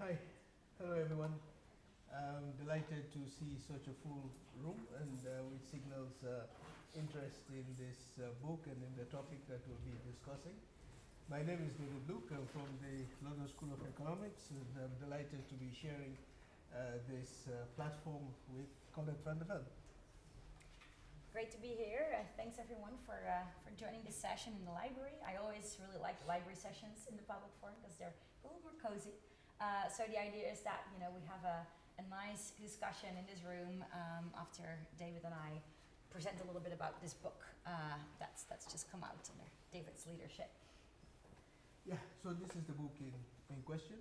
Hi, hello everyone. I'm delighted to see such a full room and which signals interest in this book and in the topic that we'll be discussing. My name is David Luke. I'm from the London School of Economics and I'm delighted to be sharing this platform with Colette van der Ven. Great to be here. Thanks everyone for joining this session in the library. I always really like library sessions in the public forum because they're a little more cozy. So the idea is that we have a nice discussion in this room after David and I present a little bit about this book that's just come out under David's leadership. Yeah, so this is the book in question.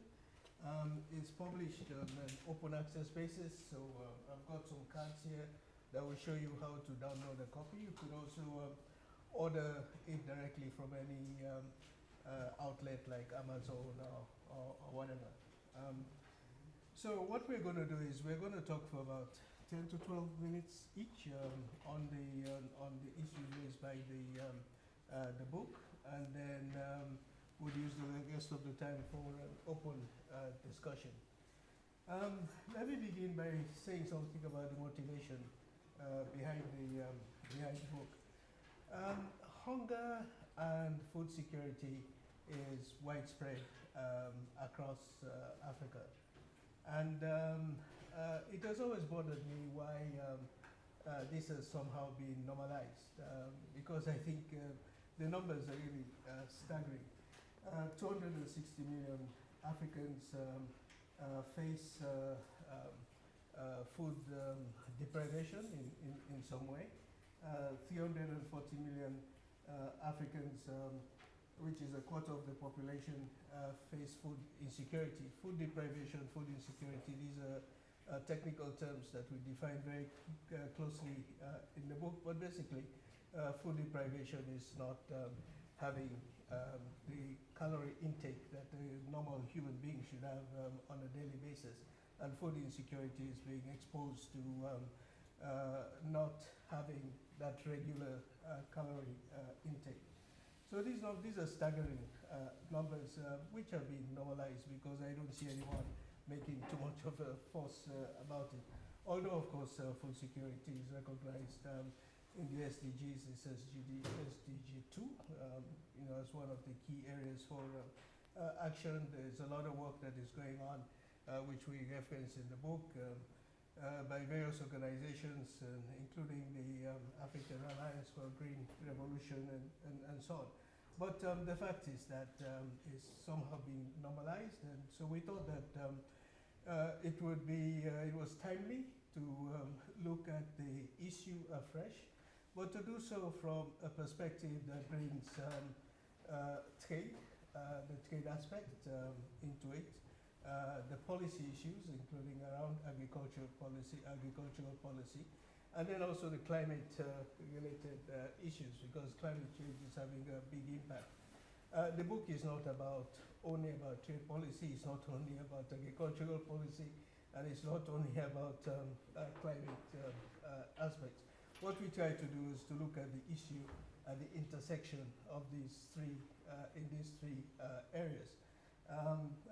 It's published on an open access basis, so I've got some cards here that will show you how to download a copy. You could also order it directly from any outlet like Amazon or whatever. So what we're going to do is we're going to talk for about 10 to 12 minutes each on the issues raised by the book, and then we'll use the rest of the time for an open discussion. Let me begin by saying something about the motivation behind the book. Hunger and food security is widespread across Africa, and it has always bothered me why this has somehow been normalized, because I think the numbers are really staggering. 260 million Africans face food deprivation in some way. 340 million Africans, which is a quarter of the population, face food insecurity. Food deprivation, food insecurity, these are technical terms that we define very closely in the book, but basically food deprivation is not having the calorie intake that a normal human being should have on a daily basis, and food insecurity is being exposed to not having that regular calorie intake. So these are staggering numbers which have been normalized because I don't see anyone making too much of a fuss about it. Although, of course, food security is recognized in the SDGs, it's SDG 2, as one of the key areas for action. There's a lot of work that is going on, which we reference in the book, by various organizations, including the African Alliance for Green Revolution and so on. But the fact is that it's somehow being normalized, and so we thought that it was timely to look at the issue afresh, but to do so from a perspective that brings trade, the trade aspect into it, the policy issues, including around agricultural policy, and then also the climate-related issues, because climate change is having a big impact. The book is not only about trade policy, it's not only about agricultural policy, and it's not only about climate aspects. What we try to do is to look at the issue at the intersection of these three areas.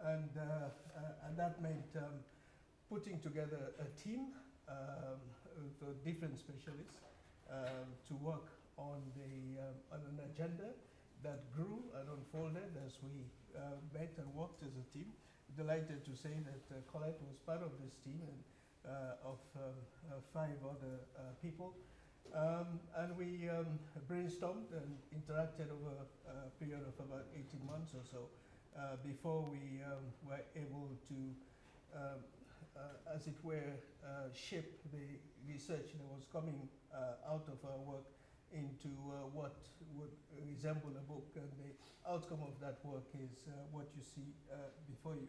And that meant putting together a team of different specialists to work on an agenda that grew and unfolded as we met and worked as a team. Delighted to say that Colette was part of this team and of 5 other people. And we brainstormed and interacted over a period of about 18 months or so before we were able to, as it were, shape the research that was coming out of our work into what would resemble a book, and the outcome of that work is what you see before you.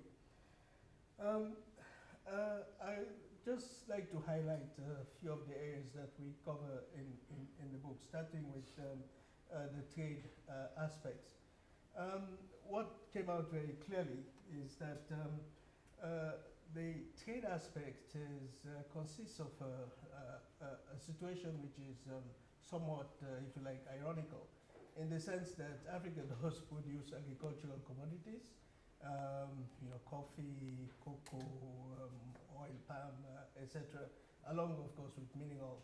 I just like to highlight a few of the areas that we cover in the book, starting with the trade aspects. What came out very clearly is that the trade aspect consists of a situation which is somewhat, if you like, ironical, in the sense that Africa does produce agricultural commodities, coffee, cocoa, oil, palm, etc., along, of course, with mineral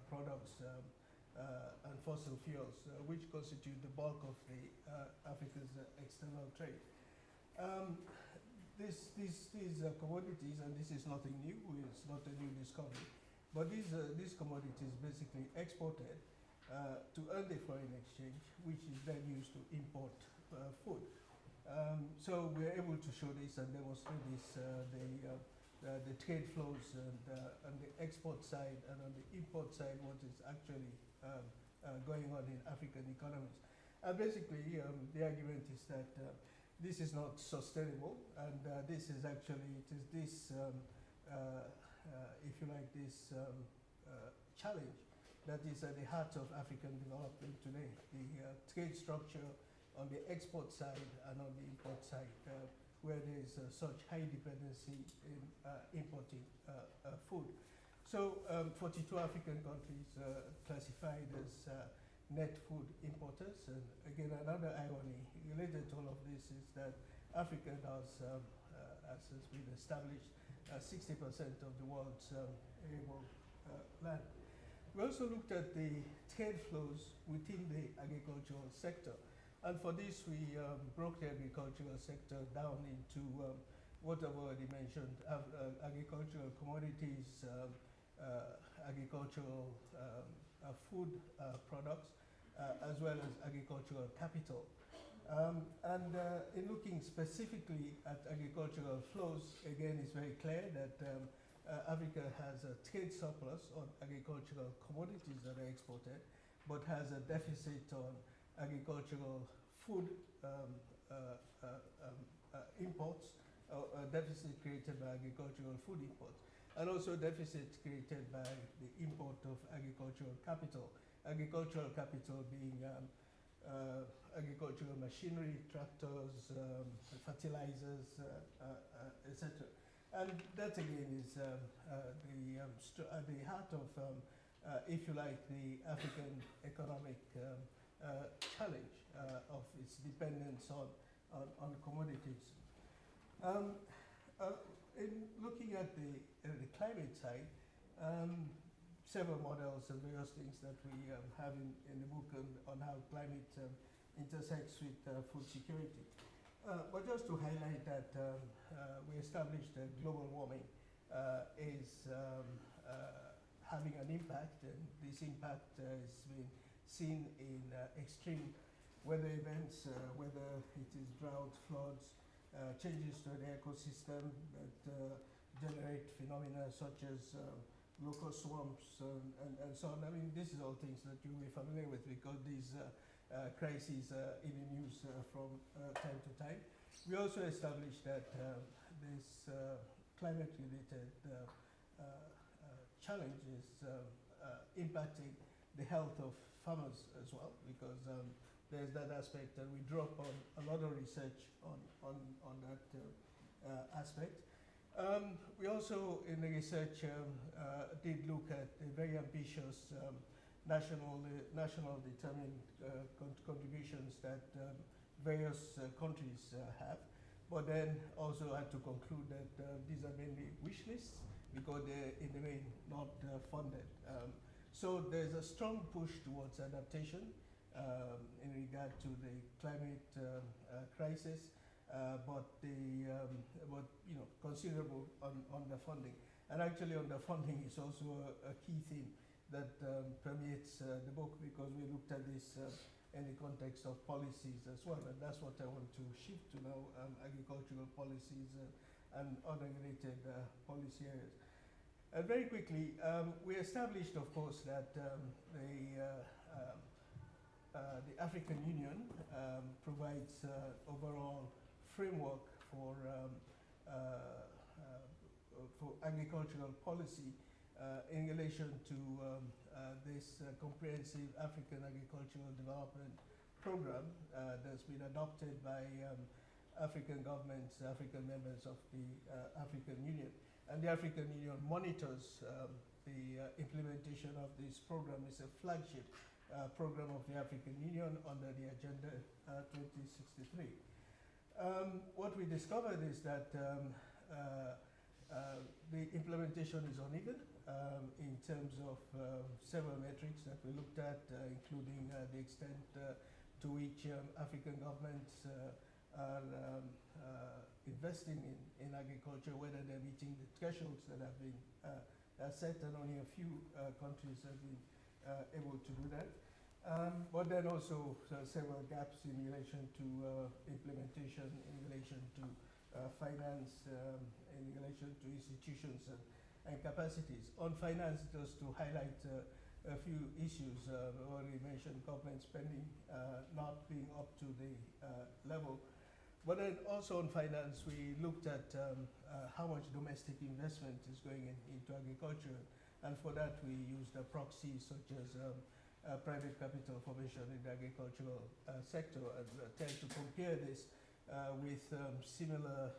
products and fossil fuels, which constitute the bulk of the Africa's external trade. These commodities, and this is nothing new, it's not a new discovery, but these commodities basically exported to earn the foreign exchange, which is then used to import food. So we're able to show this and demonstrate this, the trade flows and on the export side and on the import side, what is actually going on in African economies. Basically, the argument is that this is not sustainable, and this is actually, it is this, if you like, this challenge that is at the heart of African development today. The trade structure on the export side and on the import side, where there is such high dependency in importing food. So 42 African countries classified as net food importers. And again, another irony related to all of this is that Africa does, as has been established, 60% of the world's arable land. We also looked at the trade flows within the agricultural sector. And for this, we broke the agricultural sector down into what I've already mentioned, agricultural commodities, agricultural food products, as well as agricultural capital. In looking specifically at agricultural flows, again, it's very clear that Africa has a trade surplus on agricultural commodities that are exported, but has a deficit on agricultural food imports, a deficit created by agricultural food imports, and also a deficit created by the import of agricultural capital. Agricultural capital being agricultural machinery, tractors, fertilizers, etc. And that again is at the heart of, if you like, the African economic challenge of its dependence on commodities. In looking at the climate side, several models and various things that we have in the book on how climate intersects with food security. But just to highlight that we established that global warming is having an impact, and this impact has been seen in extreme weather events, whether it is drought, floods, changes to the ecosystem that generate phenomena such as local swamps and so on. I mean, this is all things that you'll be familiar with because these crises in the news from time to time. We also established that this climate-related challenge is impacting the health of farmers as well, because there's that aspect, and we draw upon a lot of research on that aspect. We also, in the research, did look at the very ambitious national determined contributions that various countries have, but then also had to conclude that these are mainly wish lists because they're in the main not funded. So there's a strong push towards adaptation in regard to the climate crisis, but considerable on the funding. And actually on the funding is also a key theme that permeates the book, because we looked at this in the context of policies as well, and that's what I want to shift to now, agricultural policies and other related policy areas. And very quickly, we established, of course, that the African Union provides overall framework for agricultural policy in relation to this comprehensive African agricultural development program that's been adopted by African governments, African members of the African Union. And the African Union monitors the implementation of this program. It's a flagship program of the African Union under the Agenda 2063. What we discovered is that the implementation is uneven in terms of several metrics that we looked at, including the extent to which African governments are investing in agriculture, whether they're meeting the thresholds that have been set, and only a few countries have been able to do that. But then also several gaps in relation to implementation, in relation to finance, in relation to institutions and capacities. On finance, just to highlight a few issues, already mentioned government spending not being up to the level. But then also on finance, we looked at how much domestic investment is going into agriculture, and for that we used a proxy such as private capital formation in the agricultural sector, and tend to compare this with similar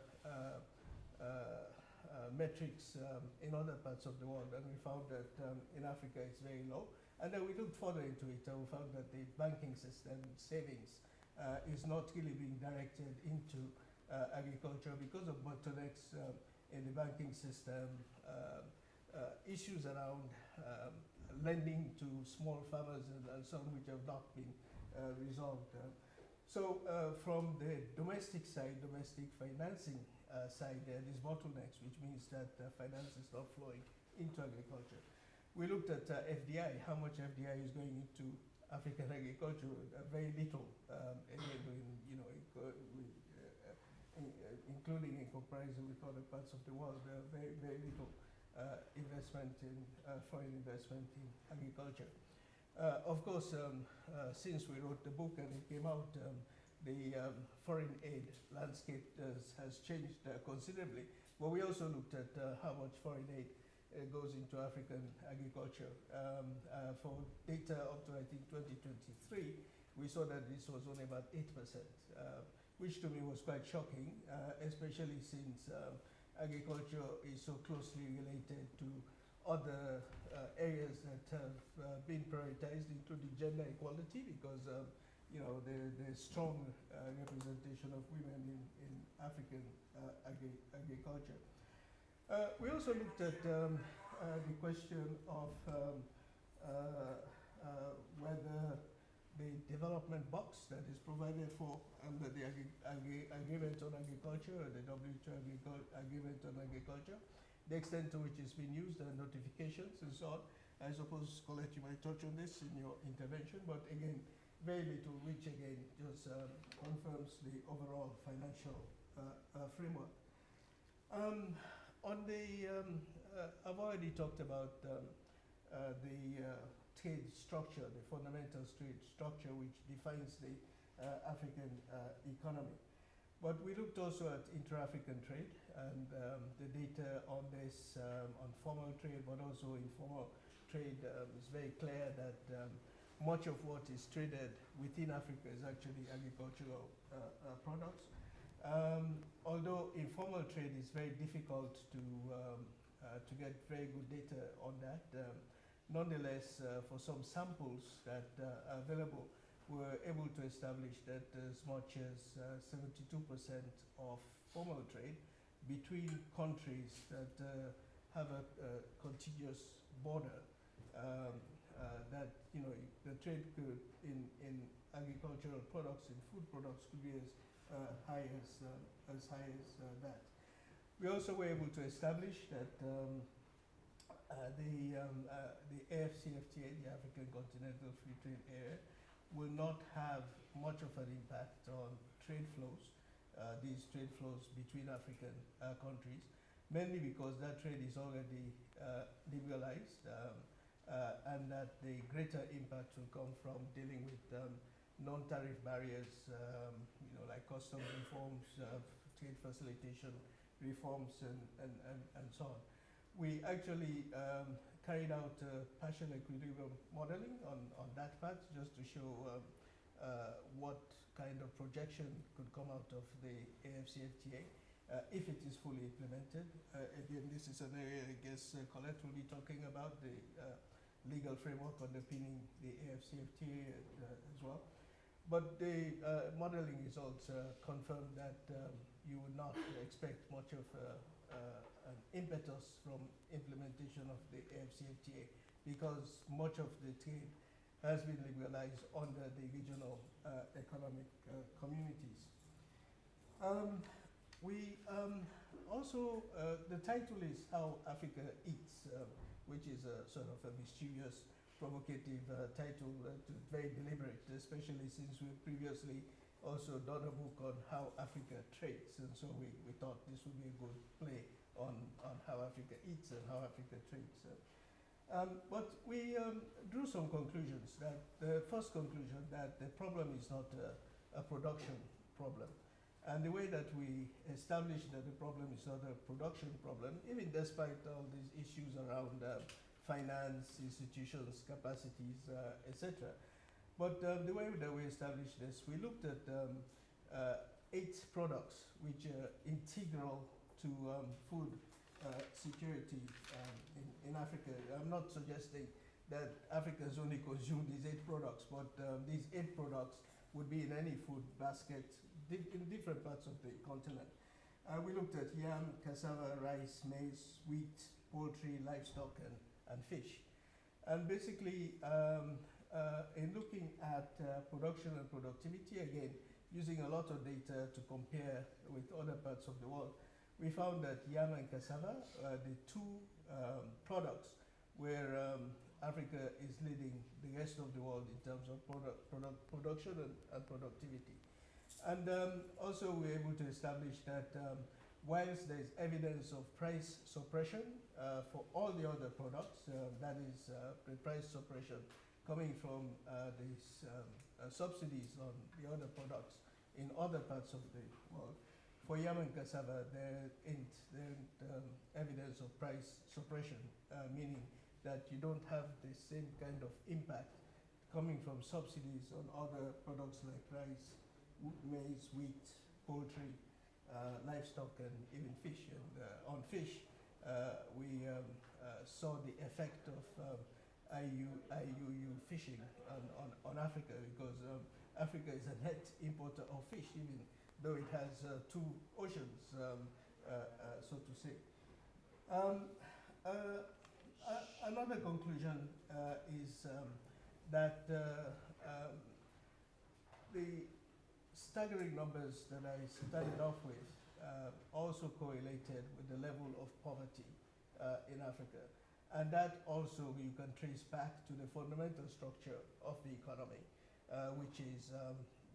metrics in other parts of the world, and we found that in Africa it's very low. And then we looked further into it, and we found that the banking system savings is not really being directed into agriculture because of bottlenecks in the banking system, issues around lending to small farmers and so on, which have not been resolved. So from the domestic side, domestic financing side, there is bottlenecks, which means that finance is not flowing into agriculture. We looked at FDI, how much FDI is going into African agriculture. Very little, including in comparison with other parts of the world, very, very little investment in foreign investment in agriculture. Of course, since we wrote the book and it came out, the foreign aid landscape has changed considerably. But we also looked at how much foreign aid goes into African agriculture. For data up to, I think, 2023, we saw that this was only about 8%, which to me was quite shocking, especially since agriculture is so closely related to other areas that have been prioritized, including gender equality, because there's strong representation of women in African agriculture. We also looked at the question of whether the development box that is provided for under the Agreement on Agriculture, or the WTO Agreement on Agriculture, the extent to which it's been used, and notifications and so on. I suppose, Colette, you might touch on this in your intervention, but again, very little, which again just confirms the overall financial framework. I've already talked about the trade structure, the fundamental trade structure, which defines the African economy. But we looked also at intra-African trade, and the data on this, on formal trade, but also informal trade, is very clear that much of what is traded within Africa is actually agricultural products. Although informal trade is very difficult to get very good data on that, nonetheless, for some samples that are available, we're able to establish that as much as 72% of formal trade between countries that have a contiguous border, that the trade could in agricultural products, in food products, could be as high as that. We also were able to establish that the AfCFTA, the African Continental Free Trade Area, will not have much of an impact on trade flows, these trade flows between African countries, mainly because that trade is already liberalized, and that the greater impact will come from dealing with non-tariff barriers, like customs reforms, trade facilitation reforms, and so on. We actually carried out partial equilibrium modeling on that part, just to show what kind of projection could come out of the AfCFTA if it is fully implemented. Again, this is an area, I guess, Colette will be talking about, the legal framework underpinning the AfCFTA as well. But the modeling results confirmed that you would not expect much of an impetus from implementation of the AfCFTA because much of the trade has been liberalized under the regional economic communities. We also, the title is How Africa Eats, which is a sort of a mischievous, provocative title, very deliberate, especially since we previously also done a book on how Africa trades, and so we thought this would be a good play on how Africa eats and how Africa trades. But we drew some conclusions. That the first conclusion that the problem is not a production problem. And the way that we established that the problem is not a production problem, even despite all these issues around finance, institutions, capacities, etc. But the way that we established this, we looked at 8 products which are integral to food security in Africa. I'm not suggesting that Africans only consume these 8 products, but these 8 products would be in any food basket in different parts of the continent. We looked at yam, cassava, rice, maize, wheat, poultry, livestock, and fish. And basically, in looking at production and productivity, again, using a lot of data to compare with other parts of the world, we found that yam and cassava are the 2 products where Africa is leading the rest of the world in terms of production and productivity. And also we're able to establish that whilst there is evidence of price suppression for all the other products, that is the price suppression coming from these subsidies on the other products in other parts of the world. For yam and cassava, there ain't evidence of price suppression, meaning that you don't have the same kind of impact coming from subsidies on other products like rice, maize, wheat, poultry, livestock, and even fish. And on fish, we saw the effect of IUU fishing on Africa, because Africa is a net importer of fish, even though it has 2 oceans, so to say. Another conclusion is that the staggering numbers that I started off with also correlated with the level of poverty in Africa. And that also you can trace back to the fundamental structure of the economy, which is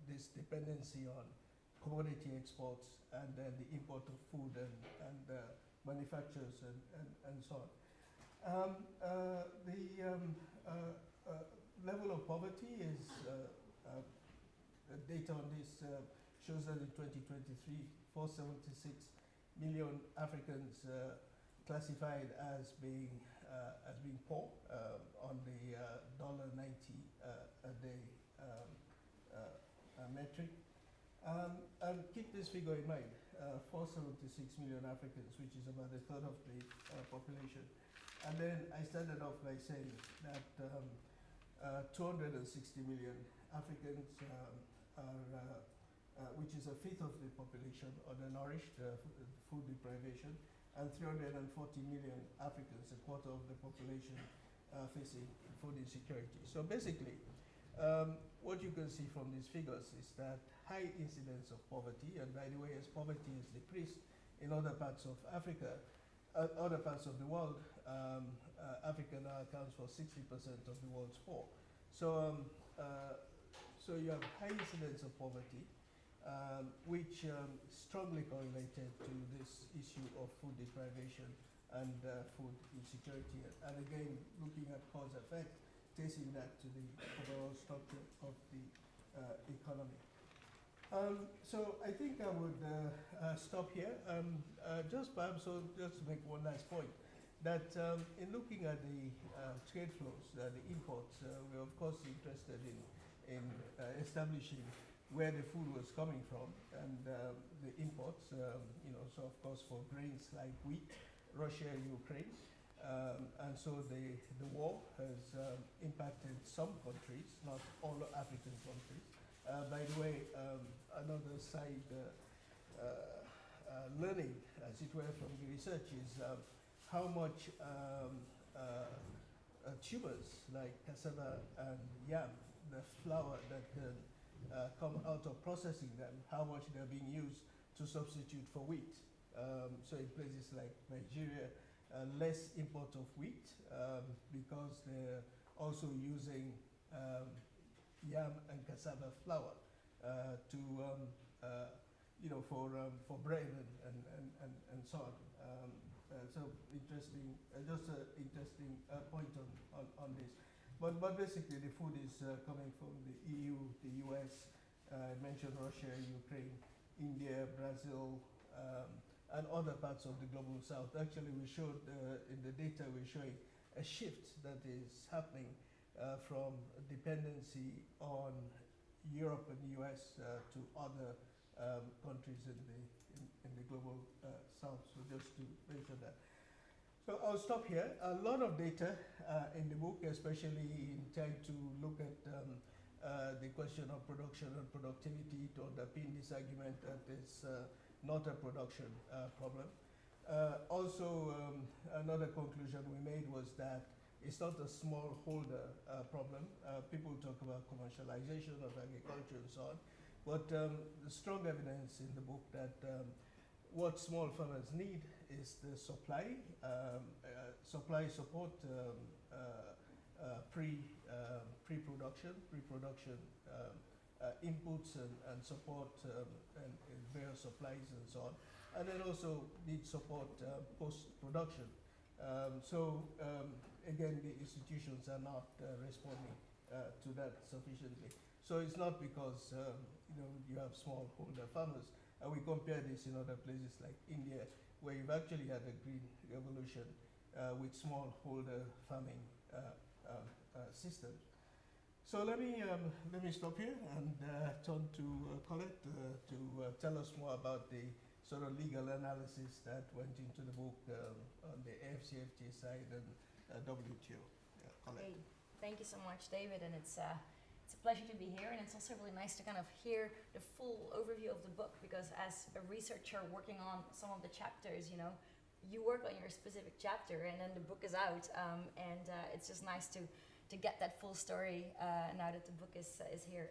this dependency on commodity exports and then the import of food and manufacturers and so on. The level of poverty is, data on this shows that in 2023, 476 million Africans classified as being poor on the $90 a day metric. And keep this figure in mind, 476 million Africans, which is about a third of the population. And then I started off by saying that 260 million Africans which is a fifth of the population, undernourished, food deprivation, and 340 million Africans, a quarter of the population, facing food insecurity. So basically, what you can see from these figures is that high incidence of poverty, and by the way, as poverty is decreased in other parts of Africa, other parts of the world, Africa now accounts for 60% of the world's poor. So, so you have high incidence of poverty, which strongly correlated to this issue of food deprivation and food insecurity. And again, looking at cause effect, tracing that to the overall structure of the economy. So I think I would stop here. Just perhaps, so just to make one last point, that in looking at the trade flows, the imports, we're of course interested in establishing where the food was coming from, and the imports, you know, so of course for grains like wheat, Russia, Ukraine, and so the war has impacted some countries, not all African countries, By the way, another side learning, as it were, from the research is how much tubers like cassava and yam, the flour that can come out of processing them, how much they're being used to substitute for wheat. So in places like Nigeria, less import of wheat because they're also using yam and cassava flour to for bread and so on. So interesting, just an interesting point on this. But basically, the food is coming from the EU, the US. I mentioned Russia, Ukraine, India, Brazil, and other parts of the global south. Actually, we showed in the data we're showing a shift that is happening from dependency on Europe and the US to other countries in the global south. So just to mention that. So I'll stop here. A lot of data in the book, especially in trying to look at the question of production and productivity to underpin this argument that it's not a production problem. Also, another conclusion we made was that it's not a smallholder problem. People talk about commercialization of agriculture and so on, but the strong evidence in the book that what small farmers need is the supply support, pre-production inputs and support and various supplies and so on, and then also need support post-production. Again, the institutions are not responding to that sufficiently. So it's not because you have smallholder farmers. And we compare this in other places like India, where you've actually had a green revolution with smallholder farming systems. So let me stop here and turn to Colette to tell us more about the sort of legal analysis that went into the book on the AfCFTA side and WTO. Yeah, Colette. Hey, thank you so much, David, and it's a pleasure to be here, and it's also really nice to kind of hear the full overview of the book, because as a researcher working on some of the chapters, you work on your specific chapter and then the book is out, and it's just nice to get that full story now that the book is here.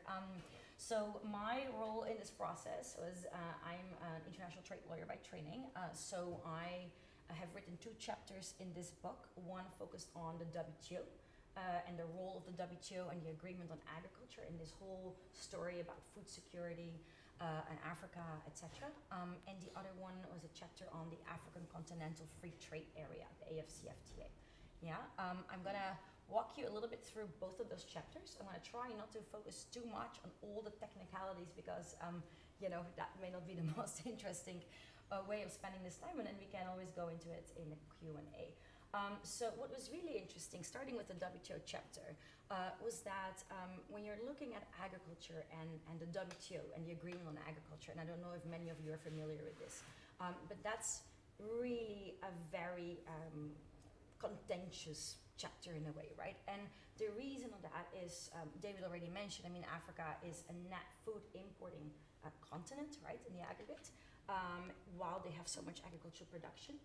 So my role in this process was I'm an international trade lawyer by training, so I have written 2 chapters in this book, one focused on the WTO, and the role of the WTO and the agreement on agriculture in this whole story about food security and Africa, etc. And the other one was a chapter on the African Continental Free Trade Area, the AfCFTA. Yeah, I'm gonna walk you a little bit through both of those chapters. I'm gonna try not to focus too much on all the technicalities because that may not be the most interesting way of spending this time, and then we can always go into it in the Q&A. So what was really interesting, starting with the WTO chapter, was that when you're looking at agriculture and the WTO and the agreement on agriculture, and I don't know if many of you are familiar with this, but that's really a very contentious chapter in a way, right? And the reason of that is, David already mentioned, Africa is a net food importing continent, right, in the aggregate, while they have so much agricultural production.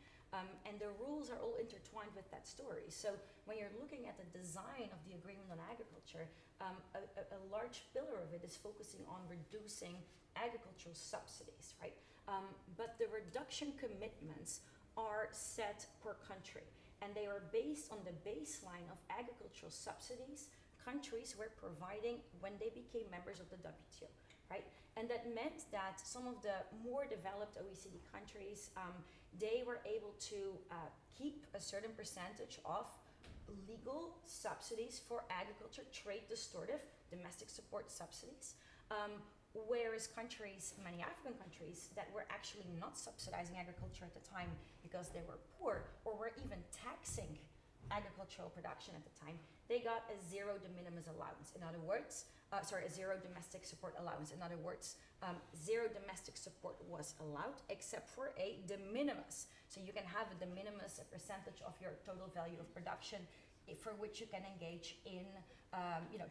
And the rules are all intertwined with that story. So when you're looking at the design of the agreement on agriculture, a large pillar of it is focusing on reducing agricultural subsidies, right? But the reduction commitments are set per country, and they are based on the baseline of agricultural subsidies countries were providing when they became members of the WTO, right? And that meant that some of the more developed OECD countries, they were able to keep a certain percentage of legal subsidies for agriculture, trade distortive, domestic support subsidies, whereas countries, many African countries, that were actually not subsidizing agriculture at the time because they were poor or were even taxing agricultural production at the time, they got a zero de minimis allowance. In other words, a zero domestic support allowance. In other words, zero domestic support was allowed except for a de minimis. So you can have a de minimis, a percentage of your total value of production for which you can engage in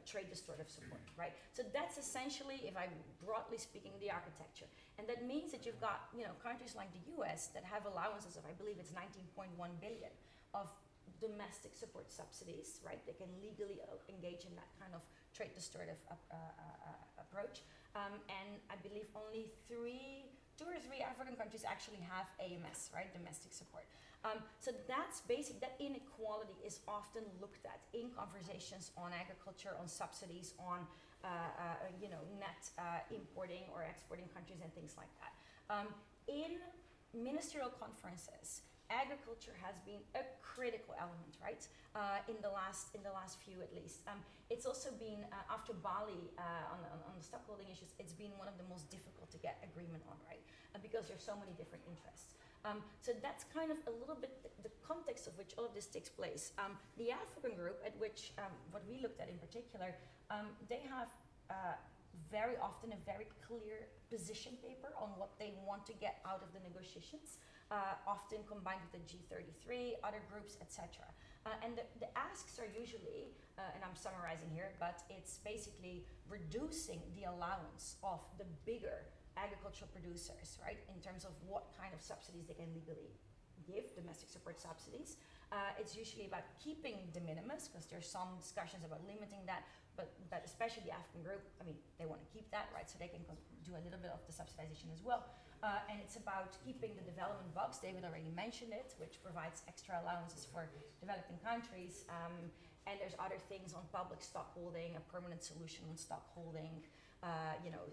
trade distortive support, right? So that's essentially, if I'm broadly speaking, the architecture. And that means that you've got countries like the US that have allowances of, I believe it's 19.1 billion of domestic support subsidies, right? They can legally engage in that kind of trade distortive approach. And I believe only two or three African countries actually have AMS, right? Domestic support. So that's basic. That inequality is often looked at in conversations on agriculture, on subsidies, on net importing or exporting countries and things like that. In ministerial conferences, agriculture has been a critical element, right? In the last few at least. It's also been after Bali on the stockholding issues. It's been one of the most difficult to get agreement on, right? Because there's so many different interests. So that's kind of a little bit the context of which all of this takes place. The African group, at which what we looked at in particular, they have very often a very clear position paper on what they want to get out of the negotiations, often combined with the G33, other groups, etc. And the asks are usually, and I'm summarizing here, but it's basically reducing the allowance of the bigger agricultural producers, right, in terms of what kind of subsidies they can legally give, domestic support subsidies. It's usually about keeping de minimis, because there's some discussions about limiting that, but especially the African group, I mean, they want to keep that, right, so they can do a little bit of the subsidization as well. And it's about keeping the development box, David already mentioned it, which provides extra allowances for developing countries. And there's other things on public stockholding, a permanent solution on stockholding,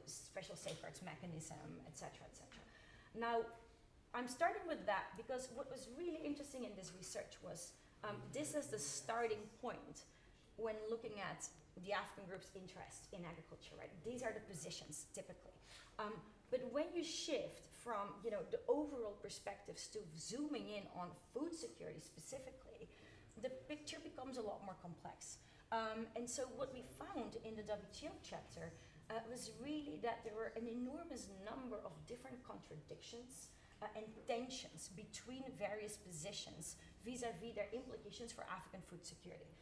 special safeguards mechanism, etc., etc. Now, I'm starting with that because what was really interesting in this research was this is the starting point when looking at the African group's interest in agriculture, right? These are the positions typically. But when you shift from the overall perspectives to zooming in on food security specifically, the picture becomes a lot more complex. And so what we found in the WTO chapter was really that there were an enormous number of different contradictions and tensions between various positions vis-a-vis their implications for African food security.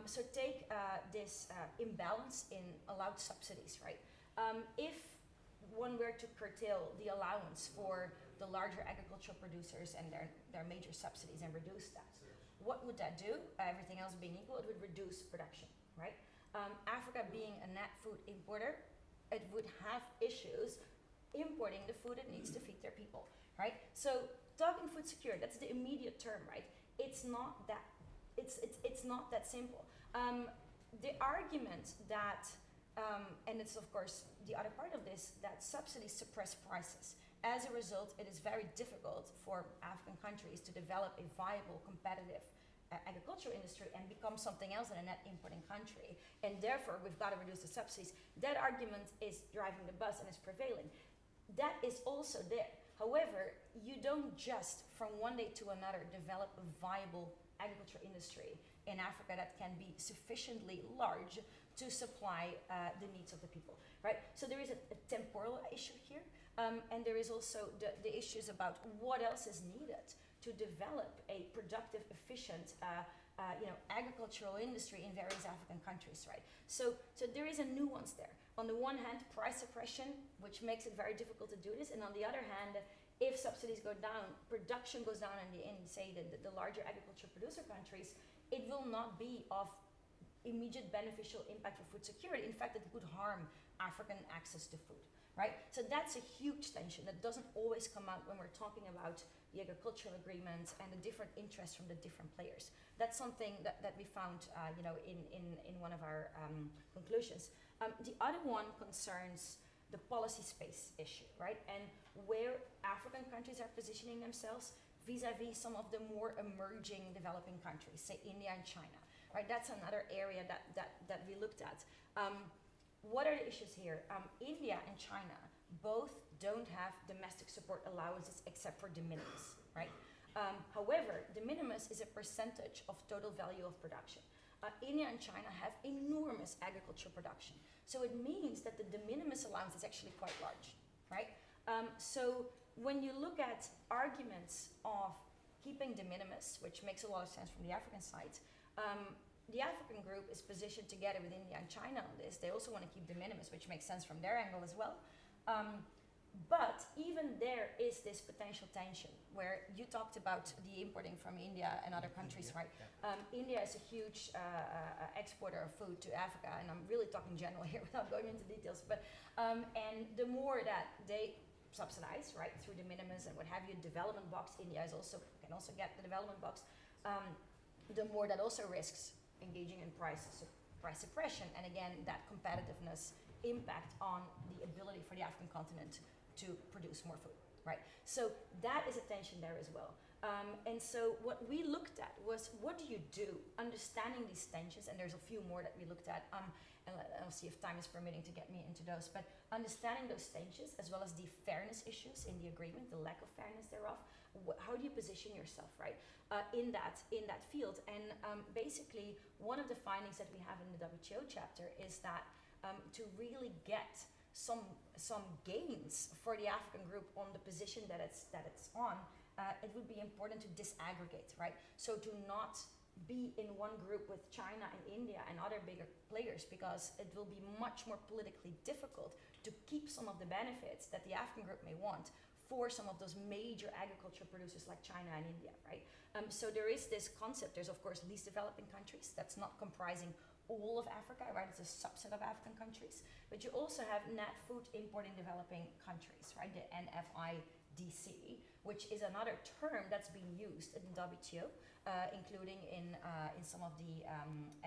So take this imbalance in allowed subsidies, right? If one were to curtail the allowance for the larger agricultural producers and their major subsidies and reduce that, what would that do? Everything else being equal, it would reduce production, right? Africa being a net food importer, it would have issues importing the food it needs to feed their people, right? So talking food security, that's the immediate term, right? It's not that simple. The argument that, and it's of course the other part of this, that subsidies suppress prices. As a result, it is very difficult for African countries to develop a viable, competitive agricultural industry and become something else than a net importing country. And therefore, we've got to reduce the subsidies. That argument is driving the bus and is prevailing. That is also there. However, you don't just from one day to another develop a viable agriculture industry in Africa that can be sufficiently large to supply the needs of the people, right? So there is a temporal issue here, and there is also the issues about what else is needed to develop a productive, efficient, agricultural industry in various African countries, right? So there is a nuance there. On the one hand, price suppression, which makes it very difficult to do this, and on the other hand, if subsidies go down, production goes down in say, the larger agriculture producer countries, it will not be of immediate beneficial impact for food security. In fact, it could harm African access to food, right? So that's a huge tension that doesn't always come out when we're talking about the agricultural agreements and the different interests from the different players. That's something that we found, in one of our conclusions. The other one concerns the policy space issue, right? And where African countries are positioning themselves vis-a-vis some of the more emerging developing countries, say India and China, right? That's another area that we looked at. What are the issues here? India and China both don't have domestic support allowances except for de minimis, right? However, de minimis is a percentage of total value of production. India and China have enormous agricultural production. So it means that the de minimis allowance is actually quite large, right? So when you look at arguments of keeping de minimis, which makes a lot of sense from the African side, the African group is positioned together with India and China on this. They also want to keep de minimis, which makes sense from their angle as well. But even there is this potential tension where you talked about the importing from India and other countries, right? India is a huge exporter of food to Africa, and I'm really talking general here without going into details. But and the more that they subsidize, right, through de minimis and what have you, development box, India is also can also get the development box. The more that also risks engaging in price suppression, and again that competitiveness impact on the ability for the African continent to produce more food, right? So that is a tension there as well. And so what we looked at was, what do you do? Understanding these tensions, and there's a few more that we looked at, and I'll see if time is permitting to get me into those, but understanding those tensions as well as the fairness issues in the agreement, the lack of fairness thereof, how do you position yourself, right, in that field? And basically, one of the findings that we have in the WTO chapter is that to really get some gains for the African group on the position that it's on, it would be important to disaggregate, right? So to not be in one group with China and India and other bigger players, because it will be much more politically difficult to keep some of the benefits that the African group may want for some of those major agriculture producers like China and India, right? So there is this concept. There's of course least developing countries. That's not comprising all of Africa, right? It's a subset of African countries. But you also have net food importing developing countries, right? The NFIDC, which is another term that's being used in the WTO, including in some of the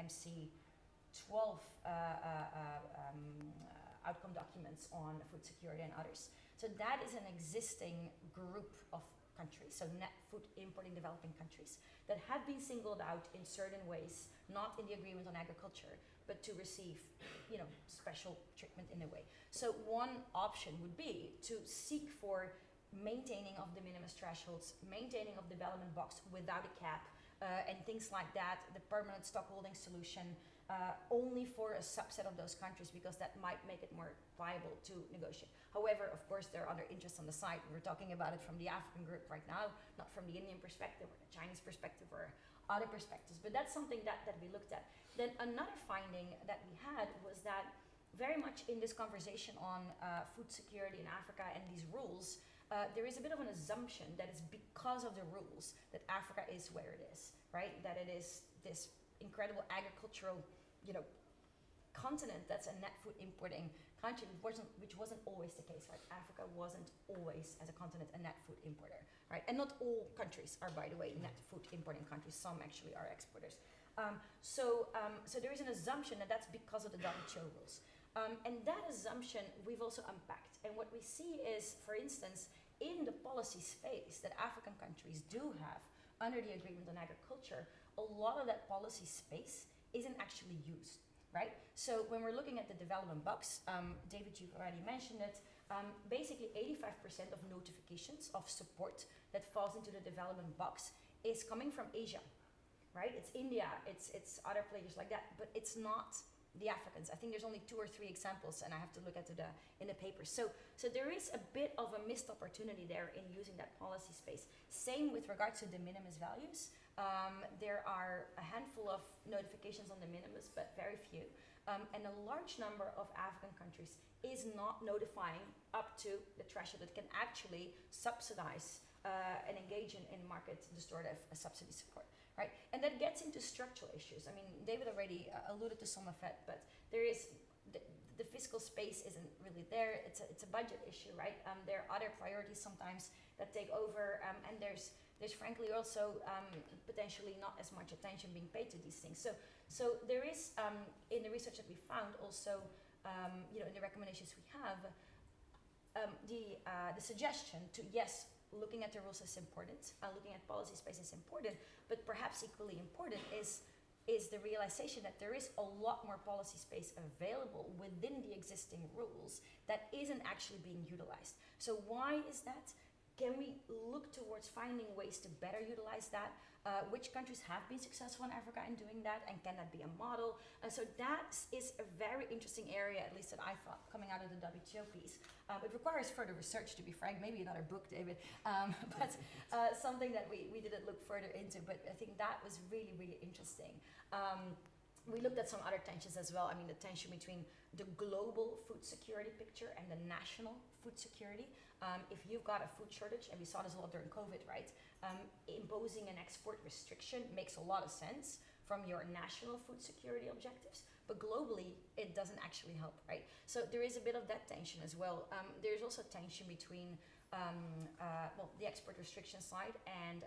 MC12 outcome documents on food security and others. So that is an existing group of countries, so net food importing developing countries, that have been singled out in certain ways, not in the agreement on agriculture, but to receive, special treatment in a way. So one option would be to seek for maintaining of de minimis thresholds, maintaining of development box without a cap, and things like that, the permanent stockholding solution, only for a subset of those countries, because that might make it more viable to negotiate. However, of course, there are other interests on the side. We're talking about it from the African group right now, not from the Indian perspective or the Chinese perspective or other perspectives, but that's something that we looked at. Then another finding that we had was that very much in this conversation on food security in Africa and these rules, there is a bit of an assumption that it's because of the rules that Africa is where it is, right? That it is this incredible agricultural, continent that's a net food importing country, which wasn't always the case, right? Africa wasn't always, as a continent, a net food importer, right? And not all countries are, by the way, net food importing countries. Some actually are exporters. So there is an assumption that that's because of the WTO rules. And that assumption we've also unpacked. And what we see is, for instance, in the policy space that African countries do have under the Agreement on Agriculture, a lot of that policy space isn't actually used, right? So when we're looking at the development box, David, you've already mentioned it, basically 85% of notifications of support that falls into the development box is coming from Asia, right? It's India, it's other players like that, but it's not the Africans. I think there's only 2 or 3 examples, and I have to look at in the paper. So there is a bit of a missed opportunity there in using that policy space. Same with regards to de minimis values. There are a handful of notifications on de minimis, but very few. And a large number of African countries is not notifying up to the threshold that can actually subsidize and engage in market distortive subsidy support, right? And that gets into structural issues. I mean, David already alluded to some of it, but there is the fiscal space isn't really there. It's a budget issue, right? There are other priorities sometimes that take over, and there's frankly also potentially not as much attention being paid to these things. So there is in the research that we found also, in the recommendations we have, the suggestion to, yes, looking at the rules is important, looking at policy space is important, but perhaps equally important is the realization that there is a lot more policy space available within the existing rules that isn't actually being utilized. So why is that? Can we look towards finding ways to better utilize that? Which countries have been successful in Africa in doing that, and can that be a model? So that is a very interesting area, at least that I thought, coming out of the WTO piece. It requires further research, to be frank, maybe another book, David, but something that we didn't look further into, but I think that was really, really interesting. we looked at some other tensions as well. I mean, the tension between the global food security picture and the national food security. If you've got a food shortage, and we saw this a lot during COVID, right? Imposing an export restriction makes a lot of sense from your national food security objectives, but globally, it doesn't actually help, right? So there is a bit of that tension as well. There's also tension between the export restriction side and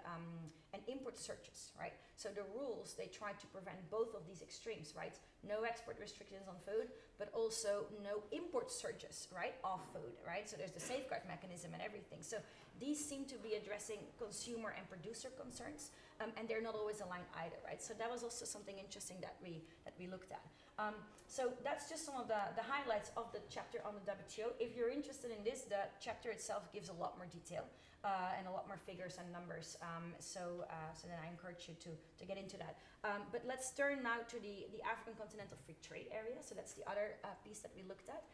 import searches, right? So the rules, they try to prevent both of these extremes, right? No export restrictions on food, but also no import surges, right, of food, right? So there's the safeguard mechanism and everything. So these seem to be addressing consumer and producer concerns, and they're not always aligned either, right? So that was also something interesting that we looked at. So that's just some of the highlights of the chapter on the WTO. If you're interested in this, the chapter itself gives a lot more detail and a lot more figures and numbers. So then I encourage you to get into that. But let's turn now to the African Continental Free Trade Area. So that's the other piece that we looked at.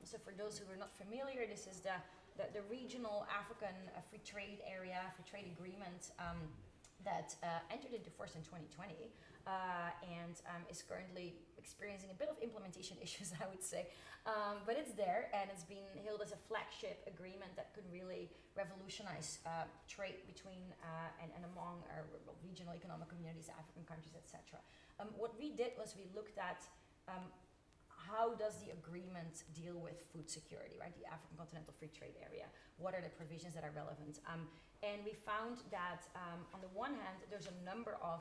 So for those who are not familiar, this is the regional African Free Trade Area, Free Trade Agreement that entered into force in 2020 and is currently experiencing a bit of implementation issues, I would say. But it's there, and it's been hailed as a flagship agreement that could really revolutionize trade between and among our regional economic communities, African countries, etc. What we did was we looked at how does the agreement deal with food security, right? The African Continental Free Trade Area. What are the provisions that are relevant? And we found that on the one hand, there's a number of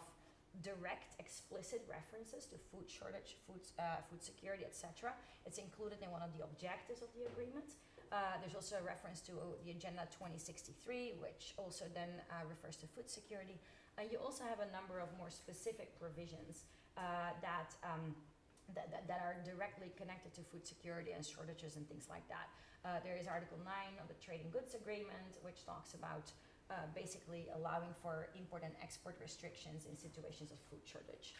direct, explicit references to food shortage, food security, etc. It's included in one of the objectives of the agreement. There's also a reference to the Agenda 2063, which also then refers to food security. And you also have a number of more specific provisions that are directly connected to food security and shortages and things like that. There is Article 9 of the Trade in Goods Agreement, which talks about basically allowing for import and export restrictions in situations of food shortage,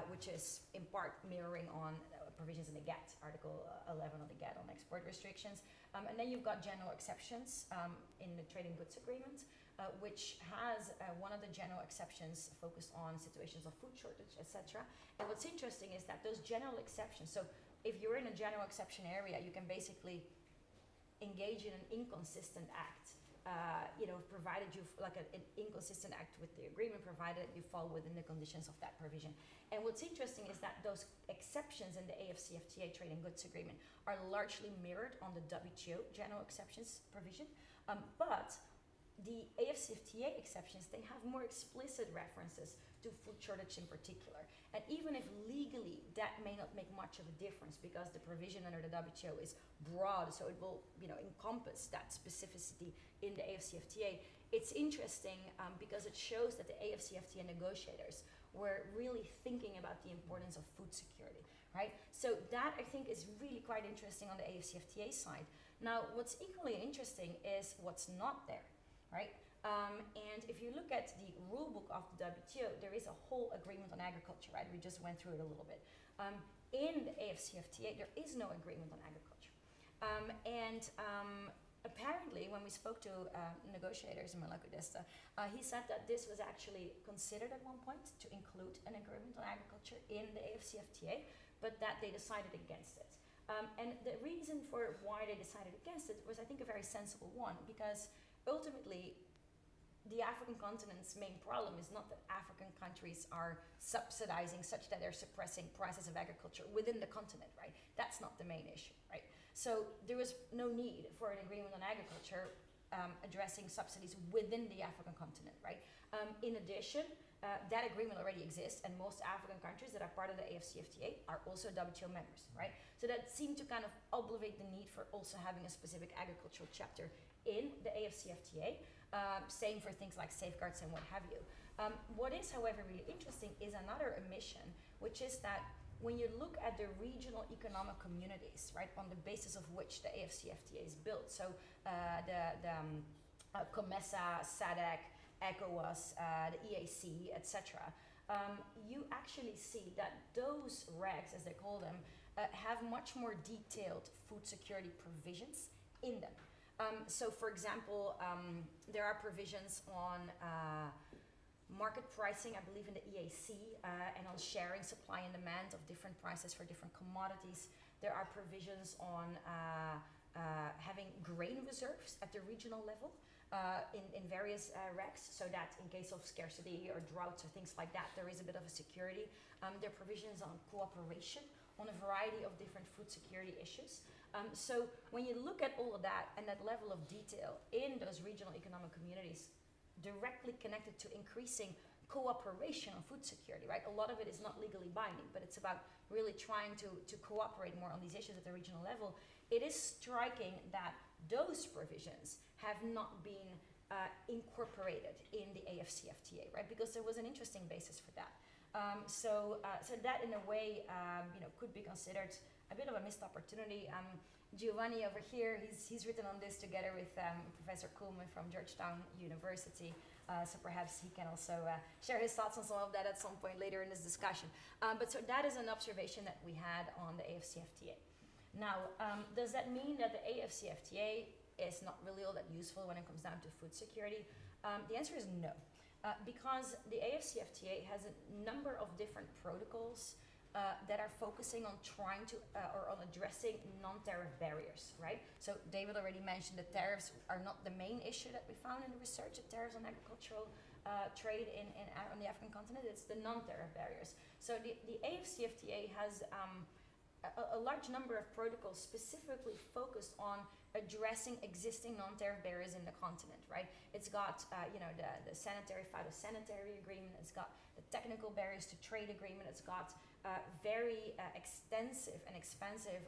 which is in part mirroring on provisions in the GATT, Article 11 of the GATT on export restrictions. And then you've got general exceptions in the Trade in Goods Agreement, which has one of the general exceptions focused on situations of food shortage, etc. And what's interesting is that those general exceptions, so if you're in a general exception area, you can basically engage in an inconsistent act, provided you like an inconsistent act with the agreement, provided you fall within the conditions of that provision. And what's interesting is that those exceptions in the AfCFTA Trade in Goods Agreement are largely mirrored on the WTO general exceptions provision, but the AfCFTA exceptions, they have more explicit references to food shortage in particular. And even if legally that may not make much of a difference because the provision under the WTO is broad, so it will encompass that specificity in the AfCFTA, it's interesting because it shows that the AfCFTA negotiators were really thinking about the importance of food security, right? So that I think is really quite interesting on the AfCFTA side. Now, what's equally interesting is what's not there, right? And if you look at the rule book of the WTO, there is a whole agreement on agriculture, right? We just went through it a little bit. In the AfCFTA, there is no agreement on agriculture. Apparently, when we spoke to negotiators in Malakudesta, he said that this was actually considered at one point to include an agreement on agriculture in the AfCFTA, but that they decided against it. And the reason for why they decided against it was, I think, a very sensible one, because ultimately, the African continent's main problem is not that African countries are subsidizing such that they're suppressing prices of agriculture within the continent, right? That's not the main issue, right? So there was no need for an agreement on agriculture addressing subsidies within the African continent, right? In addition, that agreement already exists, and most African countries that are part of the AfCFTA are also WTO members, right? So that seemed to kind of obviate the need for also having a specific agricultural chapter in the AfCFTA, same for things like safeguards and what have you. What is, however, really interesting is another omission, which is that when you look at the regional economic communities, right, on the basis of which the AfCFTA is built, so COMESA, SADC, ECOWAS, the EAC, etc., you actually see that those regs, as they call them, have much more detailed food security provisions in them. So, for example, there are provisions on market pricing, I believe in the EAC, and on sharing supply and demand of different prices for different commodities. There are provisions on having grain reserves at the regional level in various recs, so that in case of scarcity or droughts or things like that, there is a bit of a security. There are provisions on cooperation on a variety of different food security issues. So when you look at all of that and that level of detail in those regional economic communities, directly connected to increasing cooperation on food security, right? A lot of it is not legally binding, but it's about really trying to cooperate more on these issues at the regional level. It is striking that those provisions have not been incorporated in the AfCFTA, right? Because there was an interesting basis for that. So that in a way, could be considered a bit of a missed opportunity. Giovanni over here, he's written on this together with Professor Kuhlman from Georgetown University. So perhaps he can also share his thoughts on some of that at some point later in this discussion. But so that is an observation that we had on the AfCFTA. Now, does that mean that the AfCFTA is not really all that useful when it comes down to food security? The answer is no. Because the AfCFTA has a number of different protocols that are focusing on trying to, or on addressing non-tariff barriers, right? So David already mentioned that tariffs are not the main issue that we found in the research, that tariffs on agricultural trade on the African continent, it's the non-tariff barriers. So the AfCFTA has a large number of protocols specifically focused on addressing existing non-tariff barriers in the continent, right? It's got, the sanitary phytosanitary agreement, it's got the technical barriers to trade agreement, it's got very extensive and expensive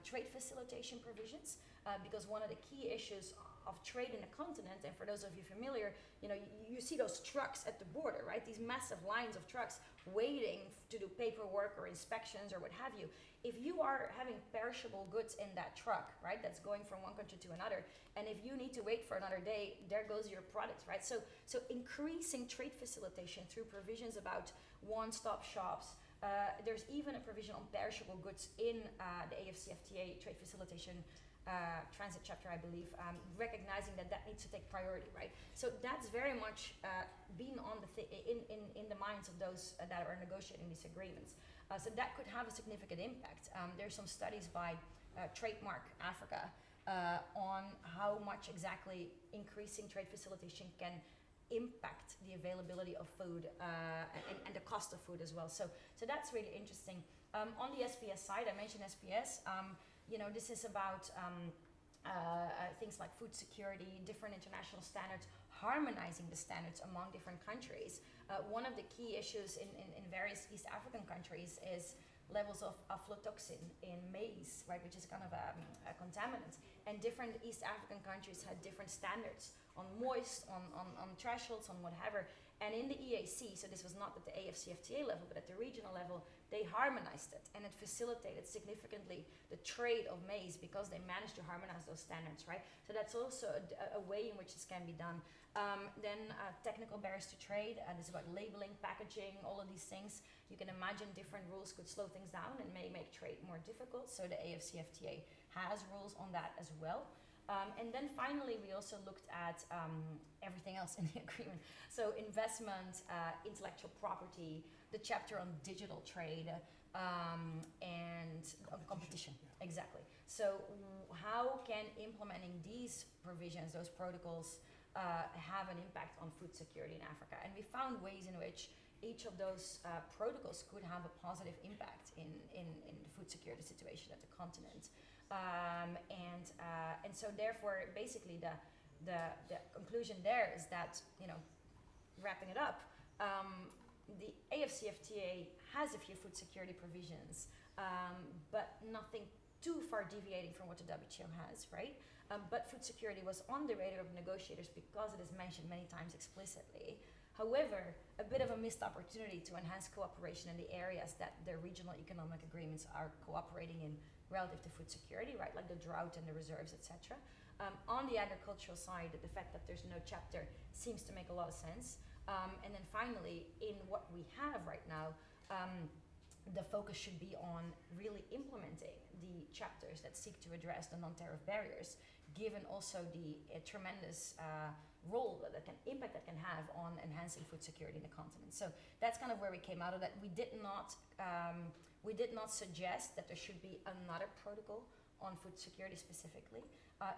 trade facilitation provisions, because one of the key issues of trade in the continent, and for those of you familiar, you see those trucks at the border, right? These massive lines of trucks waiting to do paperwork or inspections or what have you. If you are having perishable goods in that truck, right, that's going from one country to another, and if you need to wait for another day, there goes your product, right? So increasing trade facilitation through provisions about one-stop shops. There's even a provision on perishable goods in the AfCFTA trade facilitation transit chapter, I believe, recognizing that needs to take priority, right? So that's very much been on in the minds of those that are negotiating these agreements. So that could have a significant impact. There's some studies by Trademark Africa on how much exactly increasing trade facilitation can impact the availability of food and the cost of food as well. So that's really interesting. On the SPS side, I mentioned SPS. This is about things like food security, different international standards, harmonizing the standards among different countries. One of the key issues in various East African countries is levels of aflatoxin in maize, right, which is kind of a contaminant. And different East African countries had different standards on moist, on thresholds, on whatever. And in the EAC, so this was not at the AfCFTA level, but at the regional level, they harmonized it, and it facilitated significantly the trade of maize because they managed to harmonize those standards, right? So that's also a way in which this can be done. Then technical barriers to trade, this is about labeling, packaging, all of these things. You can imagine different rules could slow things down and may make trade more difficult, so the AfCFTA has rules on that as well. And then finally, we also looked at everything else in the agreement. So investment, intellectual property, the chapter on digital trade, and competition. Exactly. So how can implementing these provisions, those protocols, have an impact on food security in Africa? And we found ways in which each of those protocols could have a positive impact in the food security situation at the continent. And so therefore, basically the conclusion there is that, wrapping it up, the AfCFTA has a few food security provisions, but nothing too far deviating from what the WTO has, right? But food security was on the radar of negotiators because it is mentioned many times explicitly. However, a bit of a missed opportunity to enhance cooperation in the areas that the regional economic agreements are cooperating in relative to food security, right, like the drought and the reserves, etc. On the agricultural side, the fact that there's no chapter seems to make a lot of sense. And then finally, in what we have right now, the focus should be on really implementing the chapters that seek to address the non-tariff barriers, given also the tremendous role that can impact that can have on enhancing food security in the continent. So that's kind of where we came out of that. We did not suggest that there should be another protocol on food security specifically,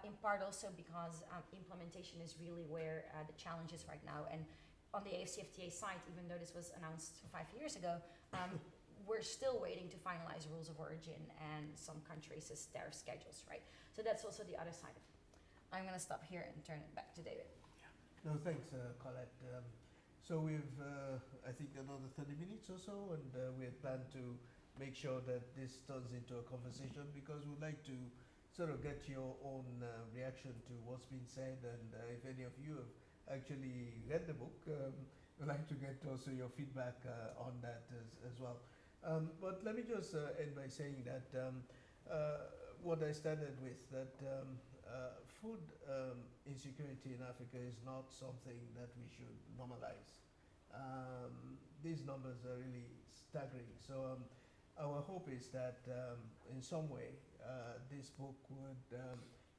in part also because implementation is really where the challenge is right now. And on the AfCFTA side, even though this was announced 5 years ago, we're still waiting to finalize rules of origin and some countries' tariff schedules, right? So that's also the other side of it. I'm going to stop here and turn it back to David. No, thanks, Colette. So we've, I think, another 30 minutes or so, and we had planned to make sure that this turns into a conversation, because we'd like to sort of get your own reaction to what's been said, and if any of you have actually read the book, we'd like to get also your feedback on that as well. But let me just end by saying that what I started with, that food insecurity in Africa is not something that we should normalize. These numbers are really staggering. So our hope is that in some way this book would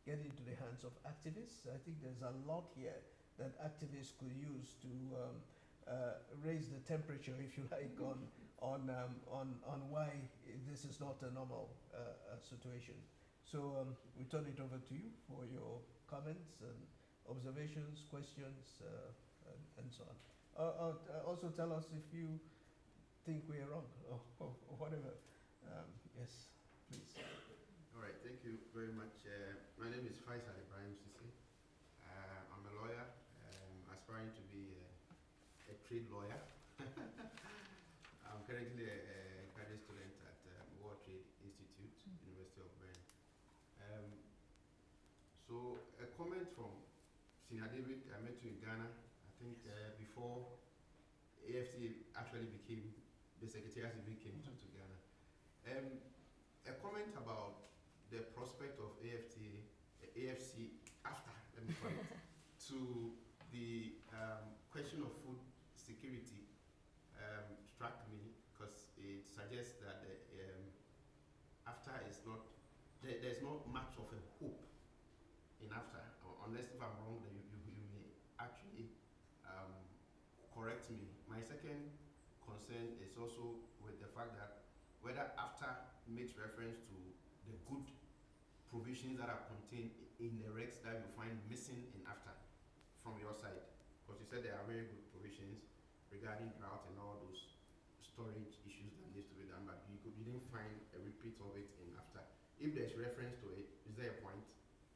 get into the hands of activists. I think there's a lot here that activists could use to raise the temperature, if you like, on why this is not a normal situation. So we turn it over to you for your comments and observations, questions, and so on. Also tell us if you think we are wrong or whatever. Yes, please. All right, thank you very much. My name is Faisal Ibrahim Sisi. I'm a lawyer, aspiring to be a trade lawyer. I'm currently a graduate student at World Trade Institute, University of Bern. So a comment from Senior David, I met you in Ghana, I think before AfCFTA actually became, the Secretariat came to Ghana. A comment about the prospect of AfCFTA, let me call it, to the question of food security struck me, because it suggests that AfCFTA is not, there's not much of a hope in AfCFTA, unless if I'm wrong, then you may actually correct me. My second concern is also with the fact that whether AfCFTA makes reference to the good provisions that are contained in the regs that you find missing in AfCFTA from your side, because you said there are very good provisions regarding drought and all those storage issues that needs to be done, but you didn't find a repeat of it in AfCFTA. If there's reference to it, is there a point?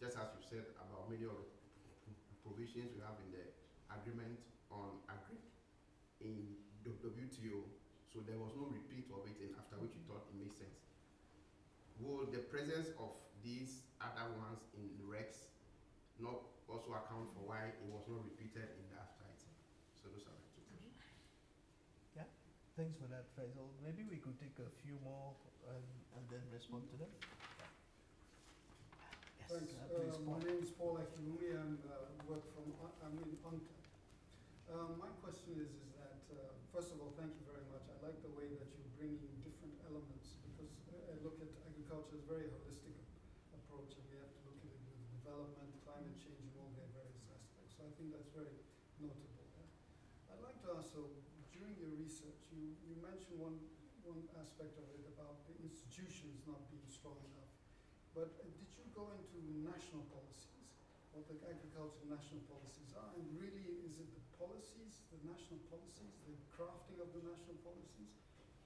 Just as you said about many of the provisions we have in the agreement on agri in the WTO, so there was no repeat of it in AfCFTA, which you thought it made sense. Will the presence of these other ones in the regs not also account for why it was not repeated in the AfCFTA item? So those are my two questions. Yeah, thanks for that, Faisal. Maybe we could take a few more and then respond to them. Thanks. Please, My name is Paul Akilumi, and I'm in UNPAC. My question is that, first of all, thank you very much. I like the way that you're bringing different elements, because I look at agriculture as a very holistic approach, and we have to look at it with development, climate change, and all their various aspects. So I think that's very notable. I'd like to ask, so during your research, you mentioned one aspect of it about the institutions not being strong enough. But did you go into national policies, what the agricultural national policies are, and really is it the policies, the national policies, the crafting of the national policies,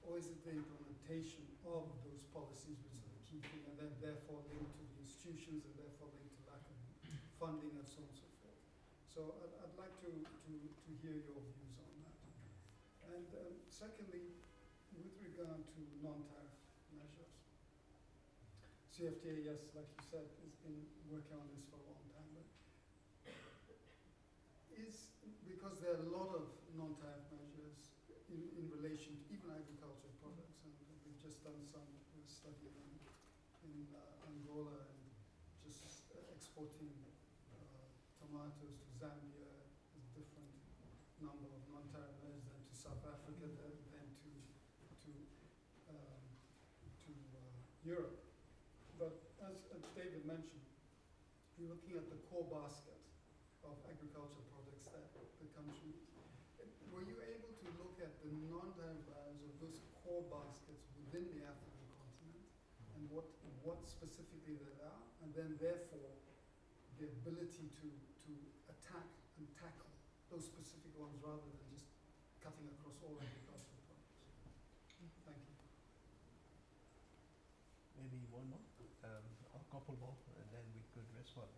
or is it the implementation of those policies which are the key thing, and then therefore linked to the institutions and therefore linked to lack of funding and so on and so forth? So I'd like to hear your views on that. And secondly, with regard to non-tariff measures, CFTA, yes, like you said, has been working on this for a long time, but because there are a lot of non-tariff measures in relation to even agricultural products, and we've just done some study in Angola, and just exporting tomatoes to Zambia is a different number of non-tariff measures than to South Africa, than to Europe. But as David mentioned, you're looking at the core basket of agricultural products country. Were you able to look at the non-dairy buyers of those core baskets within the African continent and what specifically they are, and then therefore the ability to attack and tackle those specific ones rather than just cutting across all agricultural products? Thank you. Maybe one more, a couple more, and then we could respond.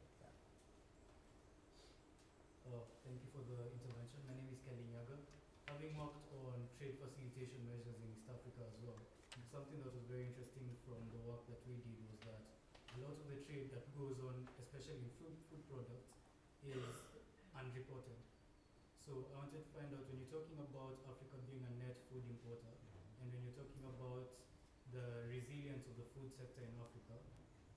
Thank you for the intervention. My name is Kelly Nyaga. Having worked on trade facilitation measures in East Africa as well, something that was very interesting from the work that we did was that a lot of the trade that goes on, especially in food products, is unreported. So I wanted to find out, when you're talking about Africa being a net food importer, and when you're talking about the resilience of the food sector in Africa,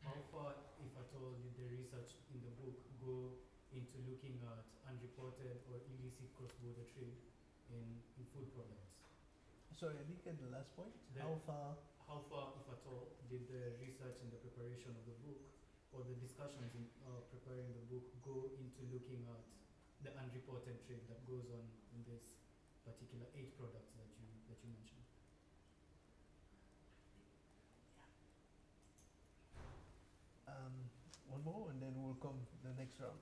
how far, if at all, did the research in the book go into looking at unreported or illicit cross-border trade in food products? Sorry, I didn't get the last point. The- How far? If at all, did the research and the preparation of the book or the discussions in preparing the book go into looking at the unreported trade that goes on in this particular 8 products that you mentioned? One more, and then we'll come the next round.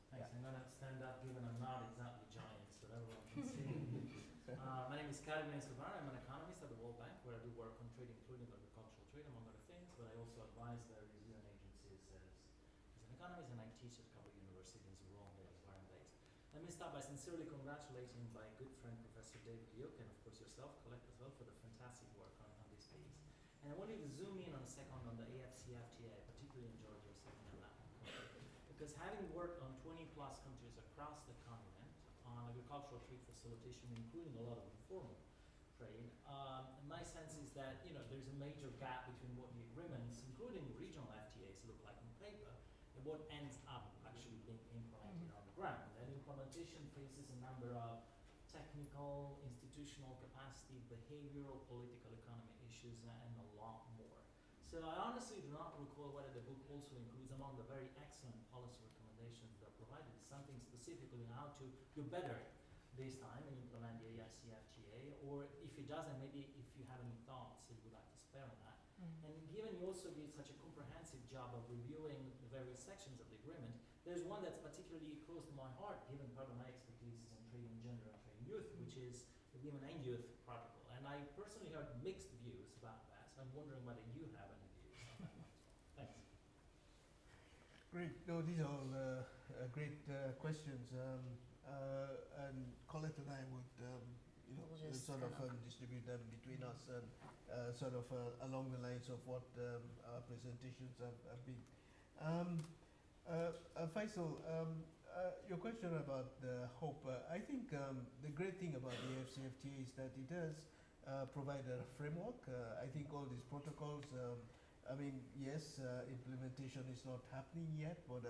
Thanks. I'm going to stand up given I'm not exactly giant, so that everyone can see. My name is Karim Escobar. I'm an economist at the World Bank, where I do work on trade, including agricultural trade, among other things, but I also advise various UN agencies as an economist, and I teach at a couple of universities in Rwanda as where I'm based. Let me start by sincerely congratulating my good friend, Professor David Duke, and of course yourself, Colette, as well, for the fantastic work on this piece. And I wanted to zoom in on a second on the AfCFTA. I particularly enjoyed your second on that one, because having worked on 20 plus countries across the continent on agricultural trade facilitation, including a lot of informal trade, my sense is that there's a major gap between what the agreements, including regional FTAs, look like on paper and what ends up actually being implemented on the ground. And implementation faces a number of technical, institutional capacity, behavioral, political economy issues, and a lot more. So I honestly do not recall whether the book also includes, among the very excellent policy recommendations that are provided, something specifically on how to do better this time and implement the AfCFTA, or if it doesn't, maybe if you have any thoughts that you would like to spare on that. And given you also did such a comprehensive job of reviewing the various sections of the agreement, there's one that's particularly close to my heart, given part of my expertise is in trade in gender and trade in youth, which is the Women and Youth Protocol. And I personally heard mixed views about that, so I'm wondering whether you have any views on that one. Thanks. Great. No, these are all great questions. And Colette and I would, We'll just sort of kind of- distribute them between us and sort of along the lines of what our presentations have been. Faisal, your question about the hope. I think the great thing about the AfCFTA is that it does provide a framework. I think all these protocols, yes, implementation is not happening yet, but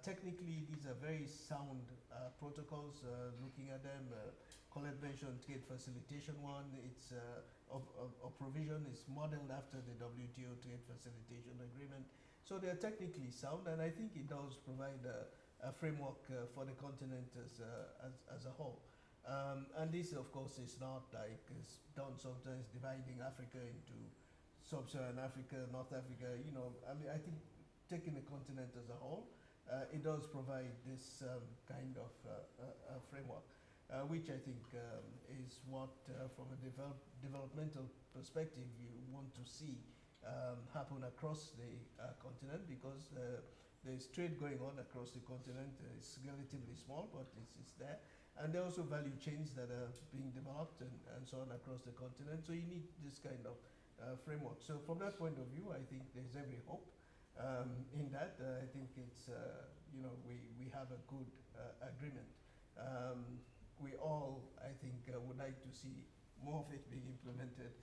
technically these are very sound protocols. Looking at them, Colette mentioned trade facilitation one. It's a provision is modeled after the WTO Trade Facilitation Agreement. So they're technically sound, and I think it does provide a framework for the continent as a whole. And this, of course, is not like it's done sometimes dividing Africa into sub-Saharan Africa, North Africa. I think taking the continent as a whole, it does provide this kind of framework, which I think is what, from a developmental perspective, you want to see happen across the continent, because there's trade going on across the continent. It's relatively small, but it's there. And there are also value chains that are being developed and so on across the continent. So you need this kind of framework. So from that point of view, I think there's every hope in that. I think it's, we have a good agreement. We all, I think, would like to see more of it being implemented,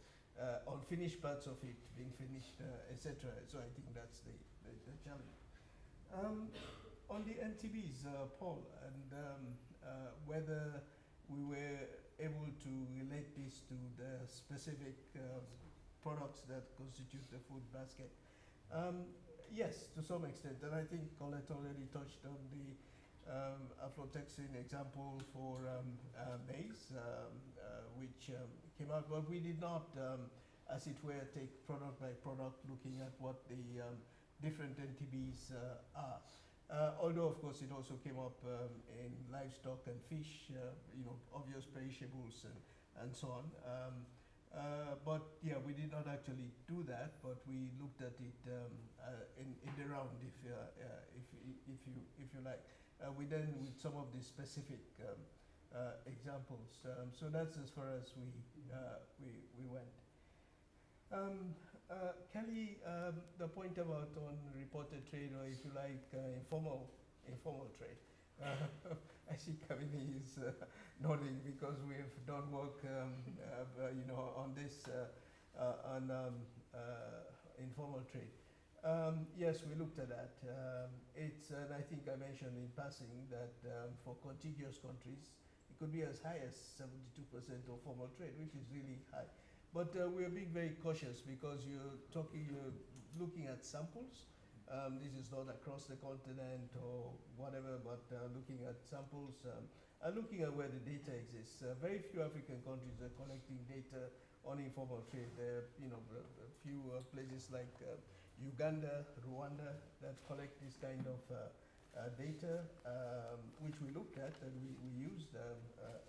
unfinished parts of it being finished, etc. So I think that's the challenge. On the NTBs, Paul, and whether we were able to relate this to the specific products that constitute the food basket. Yes, to some extent, and I think Colette already touched on aflatoxin example for maize, which came out, but we did not, as it were, take product by product, looking at what the different NTBs are. Although, of course, it also came up in livestock and fish, obvious perishables and so on. But yeah, we did not actually do that, but we looked at it in the round, if you like. We then with some of the specific examples. So that's as far as we went. Kelly, the point about on reported trade, or if you like, informal trade. I see Kavini is nodding because we've done work, on this, on informal trade. Yes, we looked at that. And I think I mentioned in passing that for contiguous countries, it could be as high as 72% of formal trade, which is really high. But we're being very cautious because you're looking at samples. This is not across the continent or whatever, but looking at samples and looking at where the data exists. Very few African countries are collecting data on informal trade. There are, a few places like Uganda, Rwanda that collect this kind of data, which we looked at and we used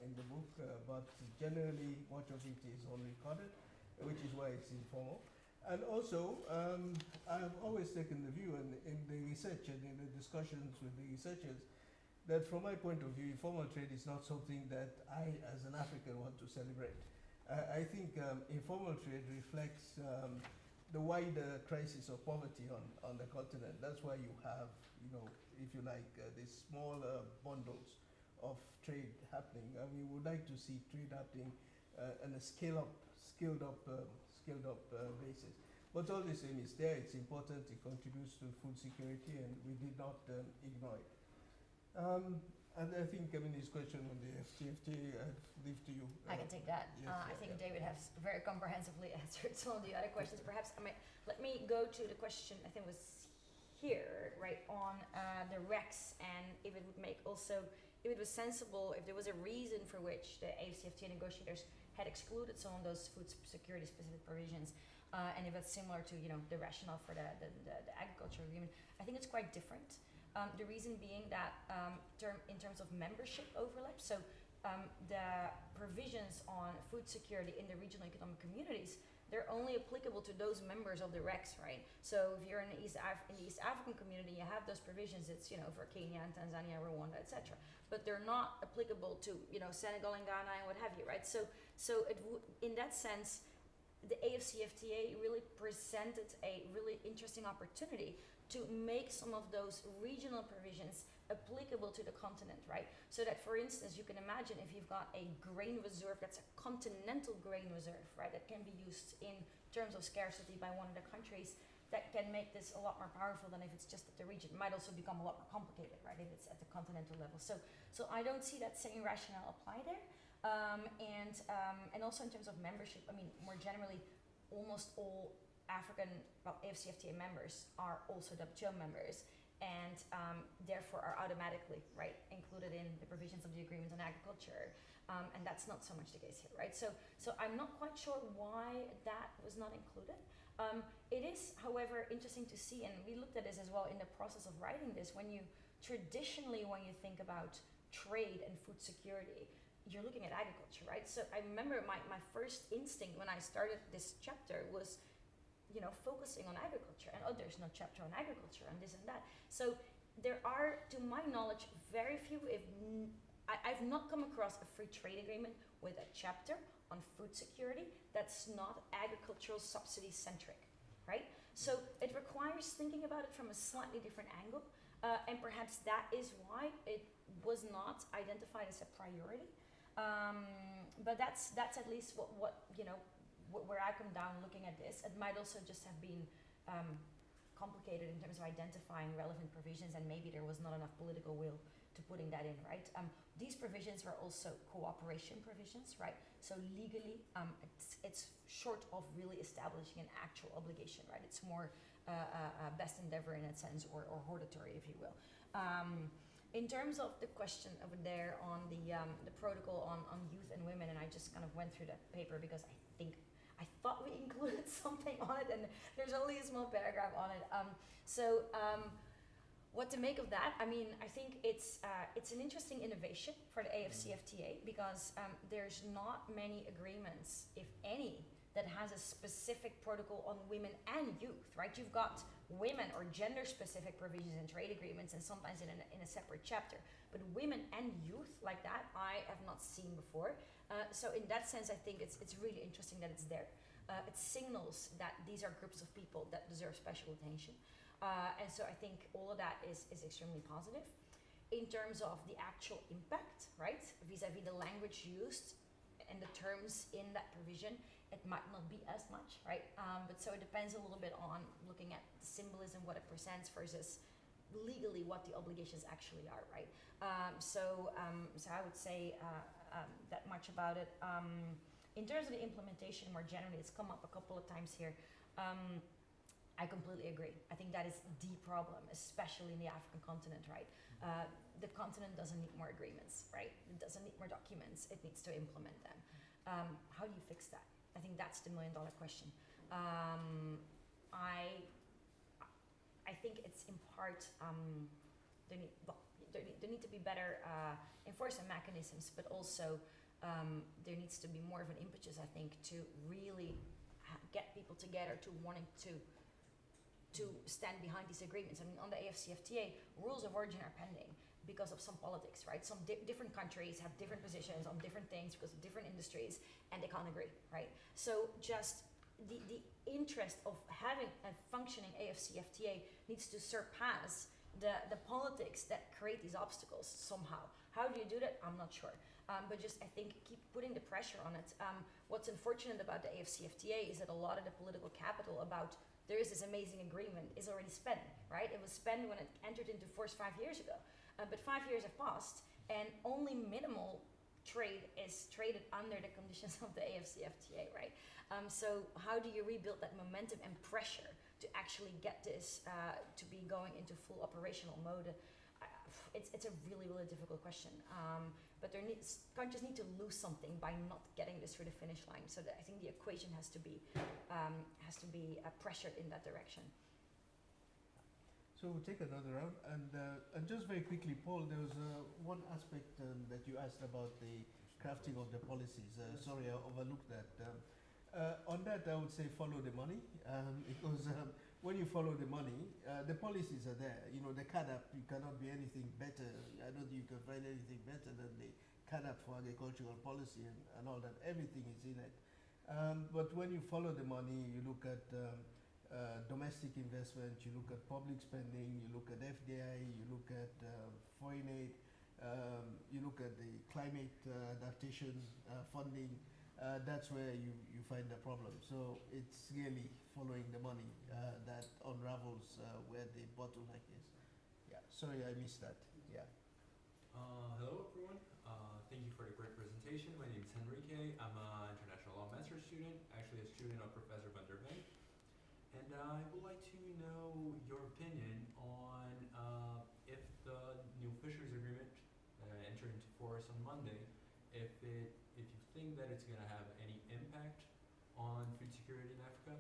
in the book, but generally much of it is unrecorded, which is why it's informal. And also, I've always taken the view in the research and in the discussions with the researchers that from my point of view, informal trade is not something that I, as an African, want to celebrate. I think informal trade reflects the wider crisis of poverty on the continent. That's why you have, if you like, these smaller bundles of trade happening. And we would like to see trade happening on a scaled up basis. But all the same, it's there, it's important, it contributes to food security, and we did not ignore it. And I think, his question on the AfCFTA, I'd leave to you. I can take that. Yes, I think David has very comprehensively answered some of the other questions. Perhaps, let me go to the question, I think was here, right, on the RECs, and if it would make also, if it was sensible, if there was a reason for which the AfCFTA negotiators had excluded some of those food security specific provisions, and if it's similar to, the rationale for the agriculture agreement. I think it's quite different. The reason being that in terms of membership overlap, so the provisions on food security in the regional economic communities, they're only applicable to those members of the RECs, right? So if you're in the East African community, you have those provisions, it's, for Kenya and Tanzania, Rwanda, etc. But they're not applicable to, Senegal and Ghana and what have you, right? So in that sense, the AfCFTA really presented a really interesting opportunity to make some of those regional provisions applicable to the continent, right? So that, for instance, you can imagine if you've got a grain reserve that's a continental grain reserve, right, that can be used in terms of scarcity by one of the countries, that can make this a lot more powerful than if it's just at the region. It might also become a lot more complicated, right, if it's at the continental level. So I don't see that same rationale apply there. And also in terms of membership, more generally, almost all African AfCFTA members are also WTO members, and therefore are automatically, right, included in the provisions of the agreement on agriculture, and that's not so much the case here, right? So I'm not quite sure why that was not included. It is, however, interesting to see, and we looked at this as well in the process of writing this. When you think about trade and food security, you're looking at agriculture, right? So I remember my first instinct when I started this chapter was, focusing on agriculture, and there's no chapter on agriculture and this and that. So there are, to my knowledge, very few, I've not come across a free trade agreement with a chapter on food security that's not agricultural subsidy centric, right? So it requires thinking about it from a slightly different angle, and perhaps that is why it was not identified as a priority. But that's at least what where I come down looking at this. It might also just have been complicated in terms of identifying relevant provisions, and maybe there was not enough political will to putting that in, right? These provisions were also cooperation provisions, right? So legally, it's short of really establishing an actual obligation, right? It's more best endeavor in a sense, or hortatory, if you will. In terms of the question over there on the protocol on youth and women, and I just kind of went through that paper because I thought we included something on it, and there's only a small paragraph on it. What to make of that? I mean, I think it's an interesting innovation for the AfCFTA because there's not many agreements, if any, that has a specific protocol on women and youth, right? You've got women or gender-specific provisions in trade agreements and sometimes in a separate chapter. But women and youth like that, I have not seen before. So in that sense, I think it's really interesting that it's there. It signals that these are groups of people that deserve special attention. And so I think all of that is extremely positive. In terms of the actual impact, right, vis-a-vis the language used and the terms in that provision, it might not be as much, right? But so it depends a little bit on looking at the symbolism, what it presents versus legally what the obligations actually are, right? So I would say that much about it. In terms of the implementation more generally, it's come up a couple of times here. I completely agree. I think that is the problem, especially in the African continent, right? The continent doesn't need more agreements, right? It doesn't need more documents. It needs to implement them. How do you fix that? I think that's the million-dollar question. I think it's in part there need to be better enforcement mechanisms, but also there needs to be more of an impetus, I think, to really get people together to wanting to stand behind these agreements. I mean, on the AfCFTA, rules of origin are pending because of some politics, right? Some different countries have different positions on different things because of different industries, and they can't agree, right? So just the interest of having a functioning AfCFTA needs to surpass the politics that create these obstacles somehow. How do you do that? I'm not sure. But just, I think, keep putting the pressure on it. What's unfortunate about the AfCFTA is that a lot of the political capital about there is this amazing agreement is already spent, right? It was spent when it entered into force 5 years ago. But 5 years have passed, and only minimal trade is traded under the conditions of the AfCFTA, right? So how do you rebuild that momentum and pressure to actually get this to be going into full operational mode? It's a really, really difficult question. But countries need to lose something by not getting this through the finish line. So that I think the equation has to be pressured in that direction. So we'll take another round, and just very quickly, Paul, there was one aspect that you asked about the crafting of the policies. Sorry, I overlooked that. On that, I would say follow the money, because when you follow the money, the policies are there. You know, the CADAP, you cannot be anything better. I don't think you can find anything better than the CADAP for agricultural policy and all that. Everything is in it. But when you follow the money, you look at domestic investment, you look at public spending, you look at FDI, you look at foreign aid, you look at the climate adaptation funding. That's where you find the problem. So it's really following the money that unravels where the bottleneck is. Yeah, sorry I missed that. Yeah. Hello everyone. Thank you for the great presentation. My name is Henrique. I'm an international law master's student, actually a student of Professor Van der Ven. And I would like to know your opinion on if the new fisheries agreement entered into force on Monday, if you think that it's going to have any impact on food security in Africa.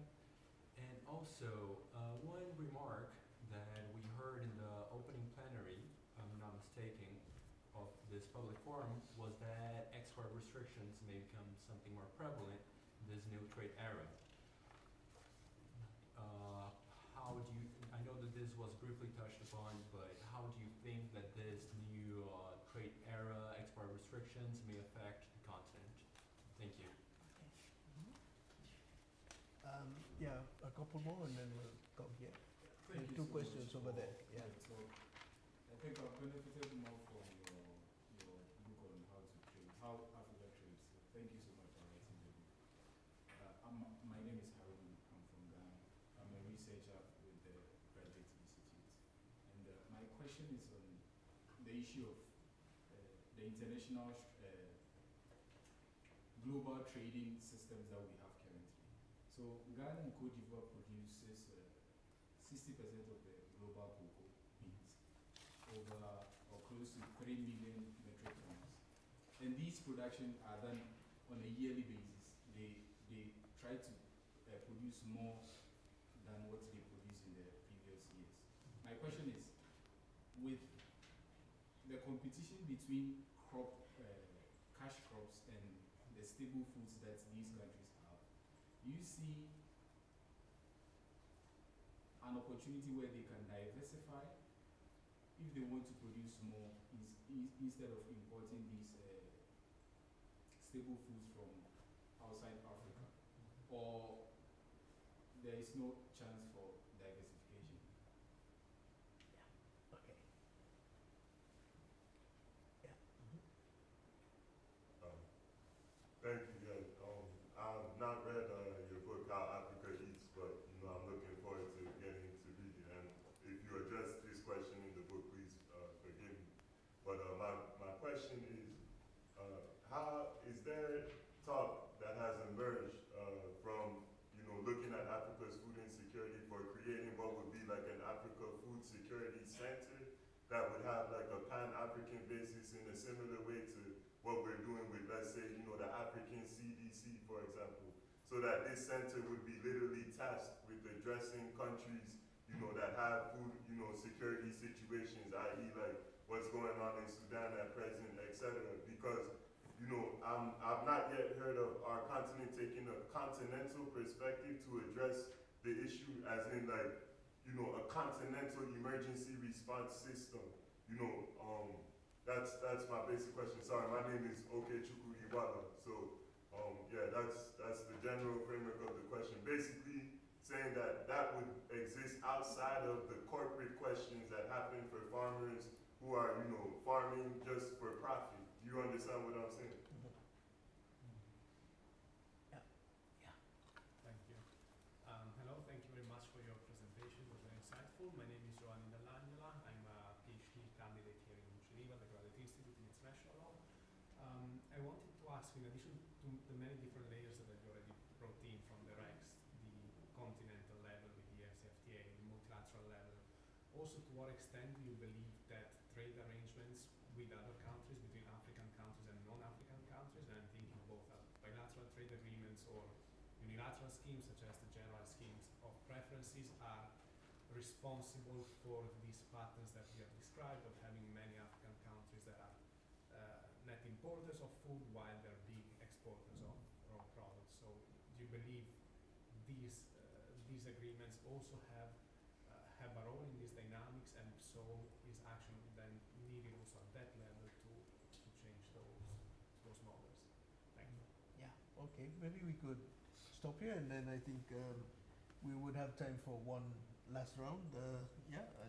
And also, one remark that we heard in the opening plenary, if I'm not mistaken, of this public forum was that export restrictions may become something more prevalent in this new trade era. How do you, I know that this was briefly touched upon, but how do you think that this new trade era, export restrictions may affect the continent? Thank you. Yeah, a couple more and then we'll come here. Thank you Two so questions much over for there. Yeah. the talk. I think I've benefited more from your book on how to trade, how Africa trades. So thank you so much for writing the book. My name is Harun. I'm from Ghana. I'm a researcher with the Graduate Institute. And my question is on the issue of the international global trading systems that we have currently. So Ghana and Cote d'Ivoire produces 60% of the global cocoa beans, over or close to 3 million metric tons. And these production are done on a yearly basis. They try to produce more than what they produced in the previous years. My question is, with the competition between cash crops and the stable foods that these countries have, do you see an opportunity where they can diversify if they want to produce more instead of importing these stable foods from outside Africa? Or there is no chance for diversification? Okay. Yeah. Thank you. Yeah. I've not read your book, How Africa Eats, but I'm looking forward to getting to read it. And if you address this question in the book, please forgive me. But my question is, how is there talk that has emerged from looking at Africa's food insecurity for creating what would be like an Africa Food Security Center that would have like a pan-African basis in a similar way to what we're doing with, let's say, the African CDC, for example, so that this center would be literally tasked with addressing countries, that have food, security situations, i.e. like what's going on in Sudan at present, etc. Because, I've not yet heard of our continent taking a continental perspective to address the issue, as in like, a continental emergency response system. That's my basic question. Sorry, my name is Okechukwu Iwala. So, yeah, that's the general framework of the question. Basically, saying that would exist outside of the corporate questions that happen for farmers who are, farming just for profit. Do you understand what I'm saying? Thank you. Hello, thank you very much for your presentation. It was very insightful. My name is Giovanni Dell'Angela. I'm a PhD candidate here in Geneva, the Graduate Institute in International Law. I wanted to ask, in addition to the many different layers that you already brought in from the REX, the continental level with the AfCFTA, the multilateral level, also to what extent do you believe that trade arrangements with other countries, between African countries and non-African countries, and I'm thinking both bilateral trade agreements or unilateral schemes such as the general schemes of preferences, are responsible for these patterns that you have described of having many African countries that are net importers of food while they're big exporters of raw products. So do you believe these agreements also have a role in these dynamics, and if so, is action then needed also at that level to change those models? Thank you. Yeah, okay. Maybe we could stop here, and then I think we would have time for one last round.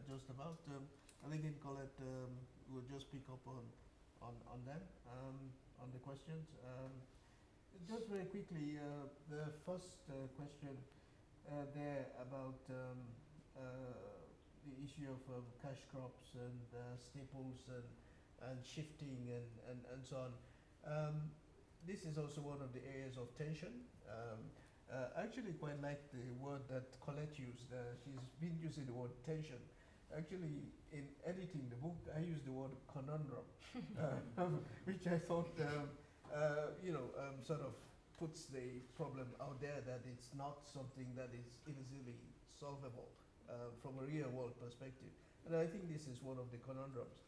Just about. I think in Colette, we'll just pick up on them, on the questions. Just very quickly, the first question there about the issue of cash crops and staples and shifting and so on. This is also one of the areas of tension. I actually quite like the word that Colette used. She's been using the word tension. Actually, in editing the book, I used the word conundrum, which I thought, sort of puts the problem out there that it's not something that is easily solvable from a real world perspective. And I think this is one of the conundrums.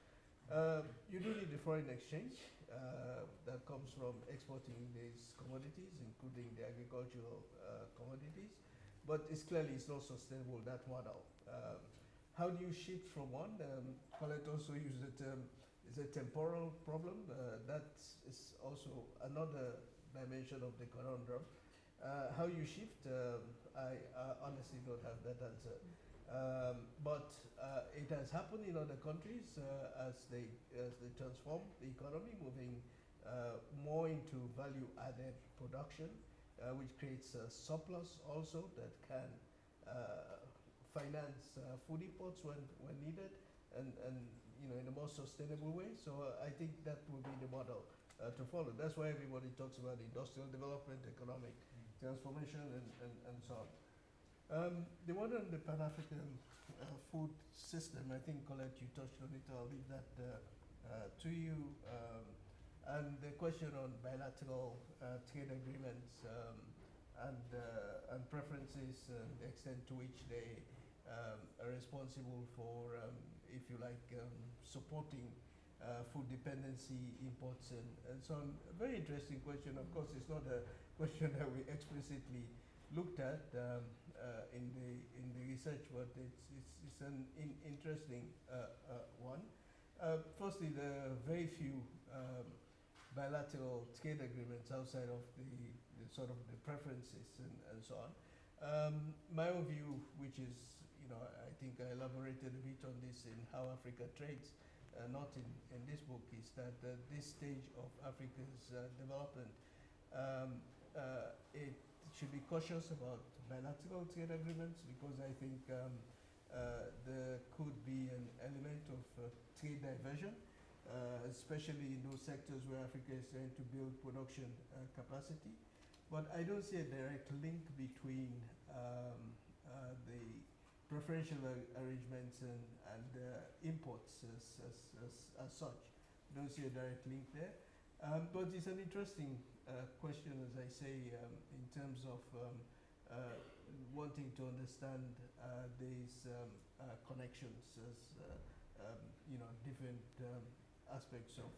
You do need the foreign exchange that comes from exporting these commodities, including the agricultural commodities, but it's not sustainable, that model. How do you shift from one? Colette also used the term, it's a temporal problem. That is also another dimension of the conundrum. How you shift, I honestly don't have that answer. But it has happened in other countries as they transform the economy, moving more into value-added production, which creates a surplus also that can finance food imports when needed, and in a more sustainable way. So I think that will be the model to follow. That's why everybody talks about industrial development, economic transformation, and so on. The one on the Pan-African food system, I think, Colette, you touched on it. I'll leave that to you. And the question on bilateral trade agreements and preferences, the extent to which they are responsible for, if you like, supporting food dependency, imports, and so on. A very interesting question. Of course, it's not a question that we explicitly looked at in the research, but it's an interesting one. Firstly, there are very few bilateral trade agreements outside of the sort of the preferences and so on. My own view, which is, I think I elaborated a bit on this in How Africa Trades, not in this book, is that this stage of Africa's development, it should be cautious about bilateral trade agreements, because I think there could be an element of trade diversion, especially in those sectors where Africa is trying to build production capacity. But I don't see a direct link between the preferential arrangements and imports as such. I don't see a direct link there. But it's an interesting question, as I say, in terms of wanting to understand these connections as different aspects of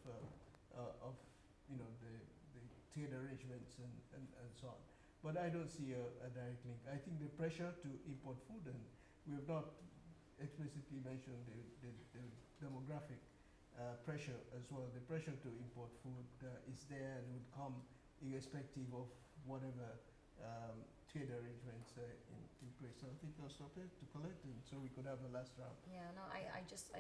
the trade arrangements and so on. But I don't see a direct link. I think the pressure to import food, and we have not explicitly mentioned the demographic pressure as well. The pressure to import food is there and would come irrespective of whatever trade arrangements in place. So I think I'll stop there to collect, and so we could have a last round. Yeah, no, I just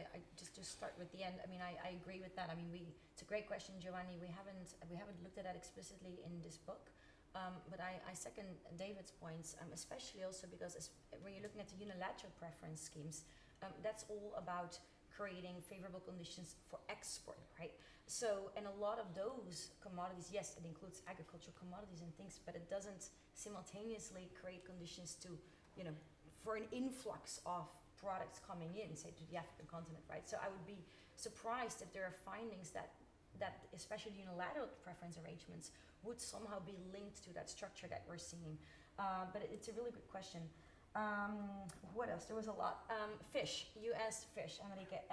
start with the end. I mean, I agree with that. I mean, it's a great question, Giovanni. We haven't looked at that explicitly in this book, but I second David's points, especially also because when you're looking at the unilateral preference schemes, that's all about creating favorable conditions for export, right? So, and a lot of those commodities, yes, it includes agricultural commodities and things, but it doesn't simultaneously create conditions to, for an influx of products coming in, say, to the African continent, right? So I would be surprised if there are findings that especially unilateral preference arrangements would somehow be linked to that structure that we're seeing. But it's a really good question. What else? There was a lot. Fish. You asked fish, Enrique.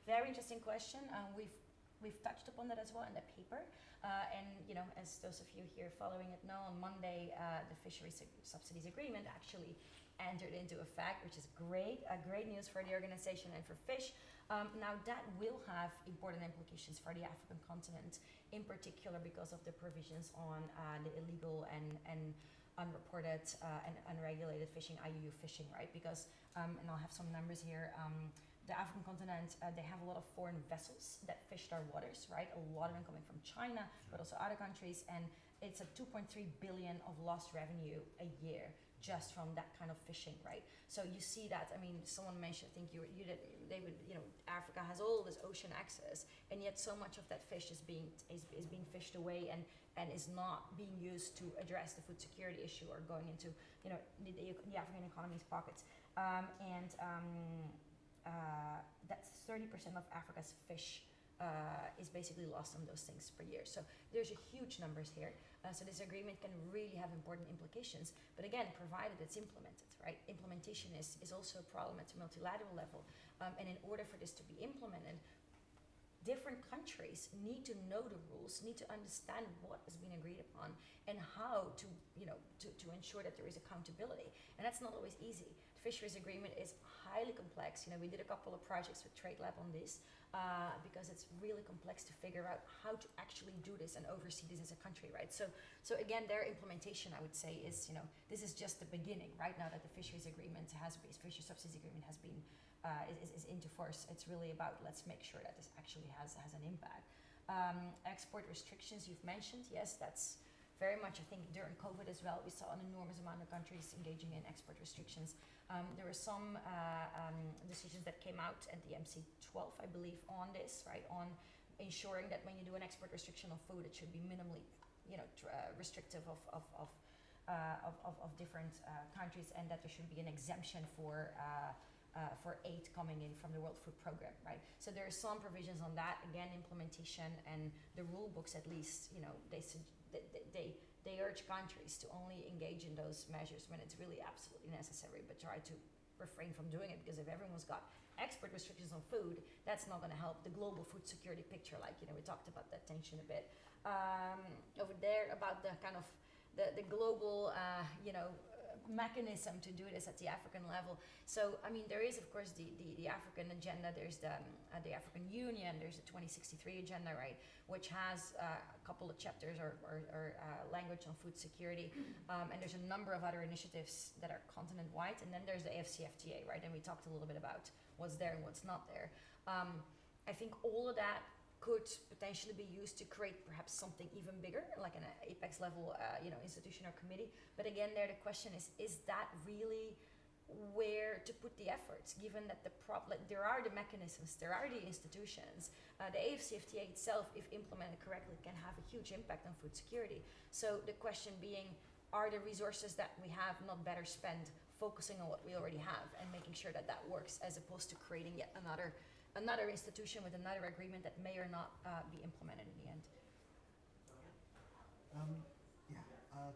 Very interesting question. We've touched upon that as well in the paper. And as those of you here following it know, on Monday, the Fisheries Subsidies Agreement actually entered into effect, which is great news for the organization and for fish. Now that will have important implications for the African continent, in particular because of the provisions on the illegal and unreported and unregulated fishing, IUU fishing, right? Because, and I'll have some numbers here, the African continent, they have a lot of foreign vessels that fish our waters, right? A lot of them coming from China, but also other countries, and it's a 2.3 billion of lost revenue a year just from that kind of fishing, right? So you see that, I mean, someone mentioned, I think you did, David, Africa has all this ocean access, and yet so much of that fish is being fished away and is not being used to address the food security issue or going into, the African economy's pockets. That's 30% of Africa's fish is basically lost on those things per year. So there's a huge numbers here. So this agreement can really have important implications. But again, provided it's implemented, right? Implementation is also a problem at the multilateral level. And in order for this to be implemented, different countries need to know the rules, need to understand what has been agreed upon, and how to ensure that there is accountability. And that's not always easy. The Fisheries Agreement is highly complex. We did a couple of projects with Trade Lab on this because it's really complex to figure out how to actually do this and oversee this as a country, right? So again, their implementation, I would say, is this is just the beginning, right? Now that the Fisheries Agreement Fisheries Subsidies Agreement has been is into force. It's really about let's make sure that this actually has an impact. Export restrictions you've mentioned, yes, that's very much, I think, during COVID as well, we saw an enormous amount of countries engaging in export restrictions. There were some decisions that came out at the MC12, I believe, on this, right, on ensuring that when you do an export restriction of food, it should be minimally, restrictive of different countries, and that there should be an exemption for for aid coming in from the World Food Program, right? So there are some provisions on that, again, implementation and the rule books at least, you know, they urge countries to only engage in those measures when it's really absolutely necessary, but try to refrain from doing it, because if everyone's got export restrictions on food, that's not going to help the global food security picture. Like, you know, we talked about that tension a bit over there about the kind of the global, mechanism to do this at the African level. So, I mean, there is, of course, the African agenda, there's the African Union, there's the 2063 agenda, right, which has a couple of chapters or language on food security, and there's a number of other initiatives that are continent-wide, and then there's the AfCFTA, right, and we talked a little bit about what's there and what's not there. I think all of that could potentially be used to create perhaps something even bigger, like an apex level, institution or committee. But again, there the question is that really where to put the efforts, given that there are the mechanisms, there are the institutions. The AfCFTA itself, if implemented correctly, can have a huge impact on food security. So the question being, are the resources that we have not better spent focusing on what we already have and making sure that that works, as opposed to creating yet another institution with another agreement that may or not be implemented in the end.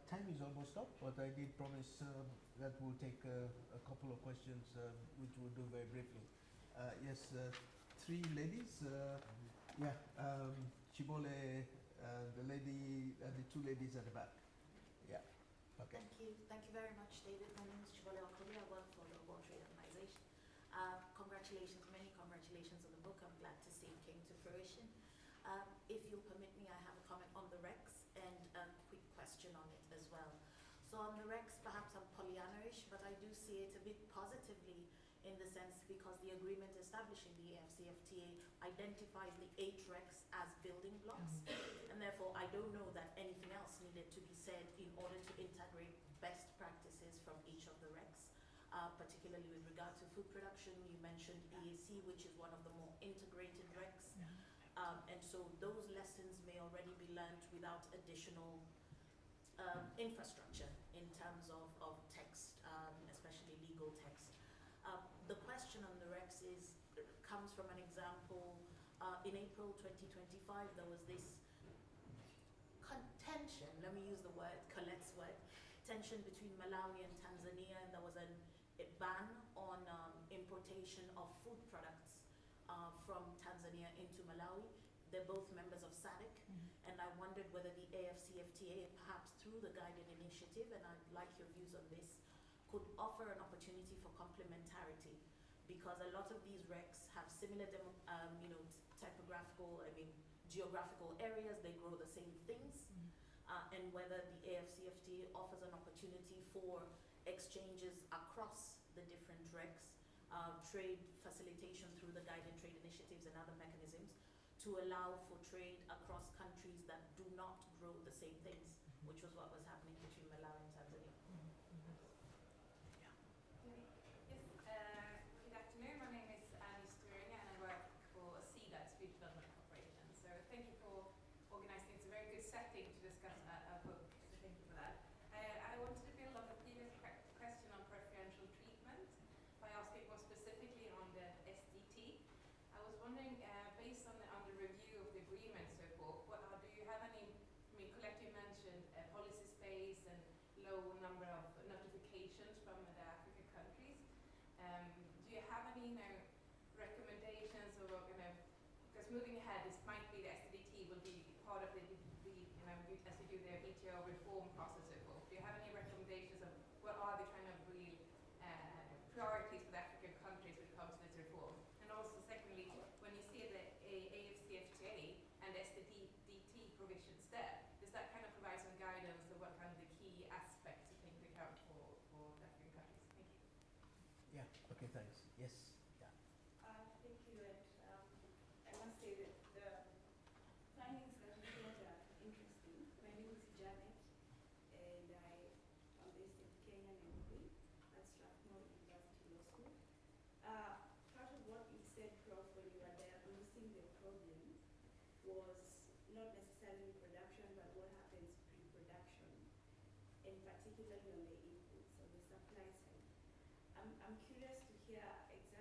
Time is almost up, but I did promise that we'll take a couple of questions, which we'll do very briefly. Yes, three ladies. Chibole, the two ladies at the back. Yeah. Okay. Thank you very much, David. My name is Chibole Okoli. I work for the World Trade Organization. Congratulations, many congratulations on the book. I'm glad to see it came to fruition. If you'll permit me, I have a comment on the Rex and a quick question on it as well. So on the Rex, perhaps I'm Pollyanna-ish, but I do see it a bit positively in the sense because the agreement establishing the AfCFTA identifies the 8 Rex as building blocks, and therefore I don't know that anything else needed to be said in order to integrate best practices from each of the Rex. Particularly with regard to food production, you mentioned EAC, which is one of the more integrated Recs. And so those lessons may already be learned without additional infrastructure in terms of text, especially legal text. The question on the Recs comes from an example. In April 2025, there was this contention, let me use the word, Colette's word, tension between Malawi and Tanzania, and there was a ban on importation of food products from Tanzania into Malawi. They're both members of SADC, and I wondered whether the AfCFTA, perhaps through the guided initiative, and I'd like your views on this, could offer an opportunity for complementarity, because a lot of these Recs have similar geographical areas, they grow the same things, and whether the AfCFTA offers an opportunity for exchanges across the different Recs, trade facilitation through the guided trade initiatives and other mechanisms to allow for trade across countries that do not grow the same things, which was what was happening between Malawi and Tanzania. Yes, good afternoon. My name is Annie Sturing and I work for SEDA, Speech Development Corporation. So thank you for organizing. It's a very good setting to discuss a book, so thank you for that. I wanted to build on the previous question on preferential treatment by asking more specifically on the SDT. I was wondering, based on the review of the agreement so forth, do you have any, Colette, you mentioned policy space and low number of notifications from the African countries. Do you have any recommendations or because moving ahead, this might be the SDT will be part of the as you do the WTO reform process so forth. Do you have any recommendations of what are the kind of real priorities for the African countries when it comes to this reform? And also secondly, when you see the AfCFTA and SDT provisions there, does that kind of provide some guidance of what kind of the key aspects you think they count for the African countries? Thank you. Yeah, okay, thanks. Yes. Thank you, and I must say that the findings that you brought are interesting. My name is Janet, and I'm based in Kenya, Nairobi, at Strathmore University Law School. Part of what you said, Prof, when you were diagnosing the problem was not necessarily production, but what happens pre-production, and particularly on the inputs, on the supply side. I'm curious to hear exactly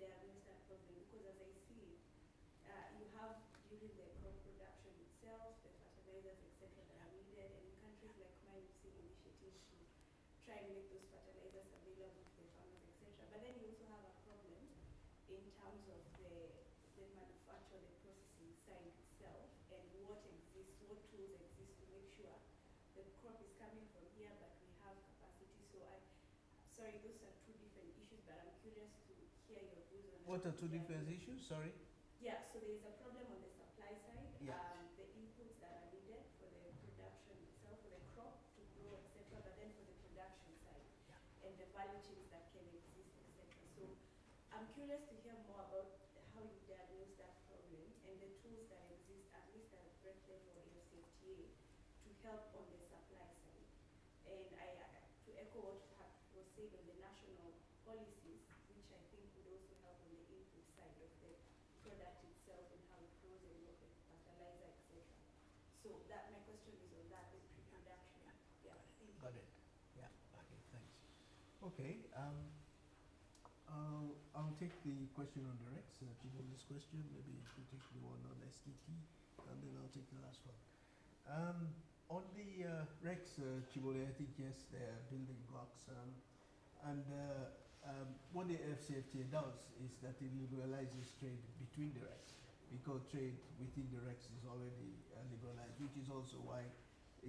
diagnose that problem? Because as I see it, you have during the crop production itself, the fertilizers, etc., that are needed, and in countries like mine, we've seen initiatives to try and make those fertilizers available to the farmers, etc. But then you also have a problem in terms of the manufacture, the processing side itself, and what exists, what tools exist to make sure the crop is coming from here, but we have capacity. So sorry, those are two different issues, but I'm curious to hear your views on What are how two we different diagnose. issues? Sorry. Yeah, so there's a problem on the supply side, Yeah. the inputs that are needed for the production itself, for the crop to grow, etc., but then for the production side and the value chains that can exist, etc. So I'm curious to hear more about how you diagnose that problem and the tools that exist, at least at breadth level AfCFTA, to help on the supply side. And to echo what was said on the national policies, which I think would also help on the input side of the product itself and how it grows and what the fertilizer, etc. So that my question is on that, the pre-production. Yeah, thank you. Got it. Yeah. Okay. Thanks. Okay. I'll take the question on the Rex. This question. Maybe you take the one on STT, and then I'll take the last one. On the Rex, Chibole, I think yes, they're building blocks. What the AfCFTA does is that it liberalizes trade between the Rex, because trade within the Rex is already liberalized, which is also why,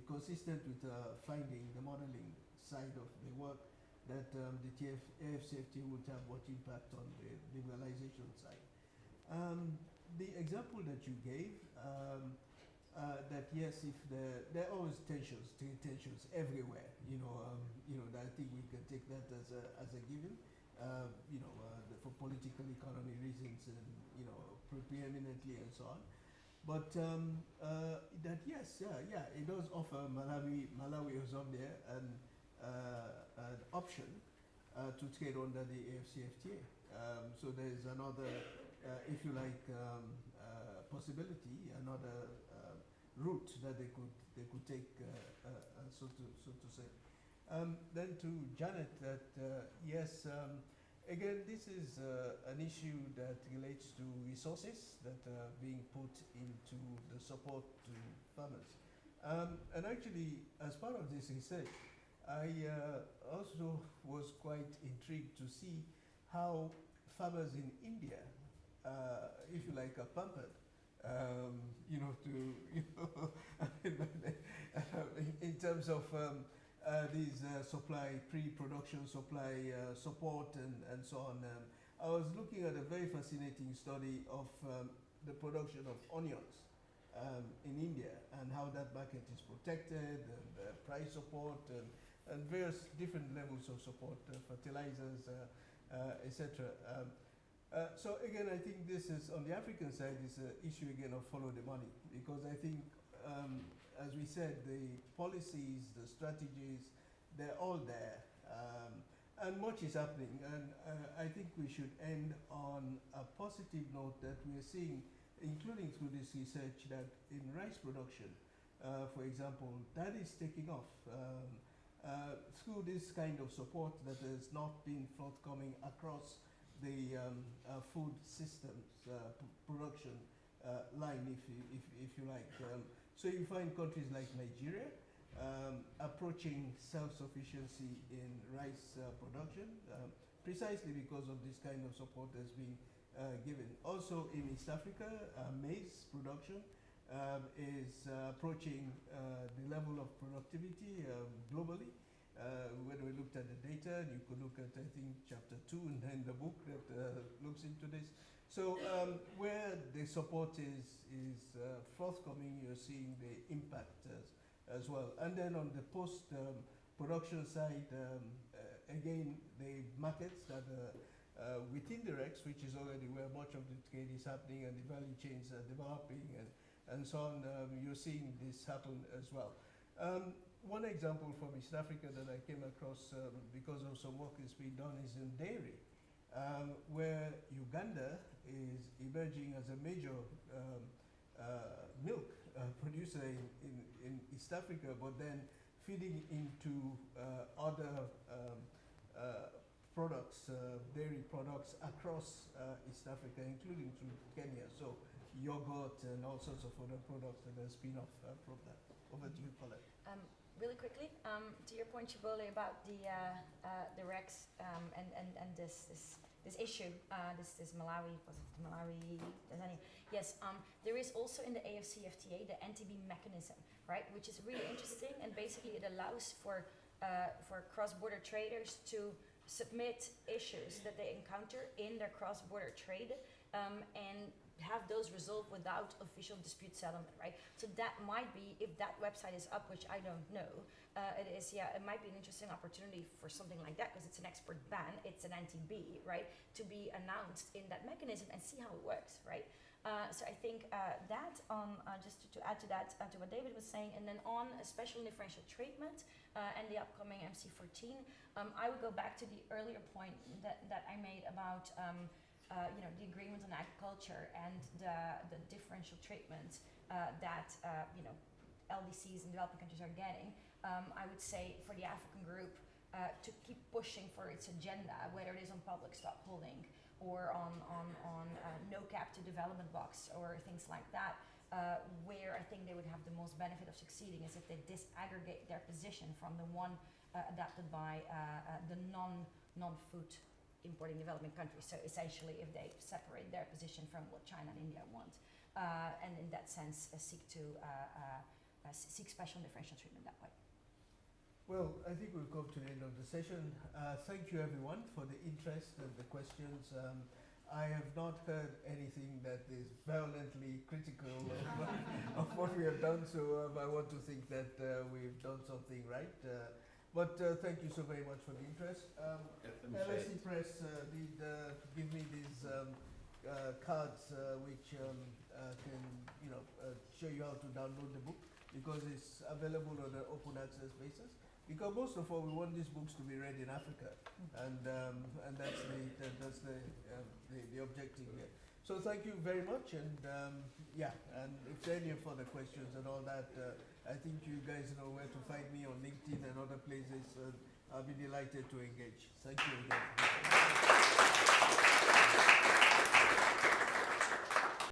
consistent with finding the modeling side of the work, that the AfCFTA would have what impact on the liberalization side. The example that you gave, that yes, if there are always tensions everywhere. I think we can take that as a given. For political economy reasons, and preeminently and so on. But that yes, it does offer Malawi was up there an option to trade under the AfCFTA. So there is another, if you like, possibility, another route that they could take, so to say. Then to Janet, that yes, again, this is an issue that relates to resources that are being put into the support to farmers. And actually, as part of this research, I also was quite intrigued to see how farmers in India, if you like, are pampered. In terms of these pre-production supply support and so on. I was looking at a very fascinating study of the production of onions in India and how that market is protected, and price support, and various different levels of support, fertilizers, etc. So again, I think this is, on the African side, is an issue again of follow the money, because I think, as we said, the policies, the strategies, they're all there, and much is happening. And I think we should end on a positive note that we're seeing, including through this research, that in rice production, for example, that is taking off. Through this kind of support that has not been forthcoming across the food systems production line, if you like. So you find countries like Nigeria approaching self-sufficiency in rice production, precisely because of this kind of support that's being given. Also in East Africa, maize production is approaching the level of productivity globally. When we looked at the data, you could look at, I think, chapter 2 in the book that looks into this. So where the support is forthcoming, you're seeing the impact as well. And then on the post-production side, again, the markets that are within the REX, which is already where much of the trade is happening and the value chains are developing and so on, you're seeing this happen as well. One example from East Africa that I came across because of some work that's being done is in dairy, where Uganda is emerging as a major milk producer in East Africa, but then feeding into other products, dairy products across East Africa, including to Kenya. So yogurt and all sorts of other products that are spin-off from that. Over to you, Colette. Really quickly, to your point, Chibole, about the Rex and this issue, this Malawi, was it Malawi, Tanzania? Yes, there is also in the AfCFTA the NTB mechanism, right, which is really interesting, and basically it allows for cross-border traders to submit issues that they encounter in their cross-border trade and have those resolved without official dispute settlement, right? So that might be, if that website is up, which I don't know, it is, yeah, it might be an interesting opportunity for something like that, because it's an export ban, it's an NTB, right, to be announced in that mechanism and see how it works, right? So I think that on, just to add to that, to what David was saying, and then on a special and differential treatment and the upcoming MC14, I would go back to the earlier point that I made about the agreement on agriculture and the differential treatment that LDCs in developing countries are getting. I would say for the African group to keep pushing for its agenda, whether it is on public stock holding or on no cap to development box or things like that, where I think they would have the most benefit of succeeding is if they disaggregate their position from the one adapted by the non-food importing developing countries. So essentially, if they separate their position from what China and India want, and in that sense seek special and differential treatment that way. Well, I think we've come to the end of the session. Thank you everyone for the interest and the questions. I have not heard anything that is violently critical of what we have done, so I want to think that we've done something right. But thank you so very much for the interest. LSE Press did give me these cards which can show you how to download the book, because it's available on an open access basis. Because most of all, we want these books to be read in Africa, and that's the objective here. So thank you very much, and and if there are any further questions and all that, I think you guys know where to find me on LinkedIn and other places. I'll be delighted to engage. Thank you again.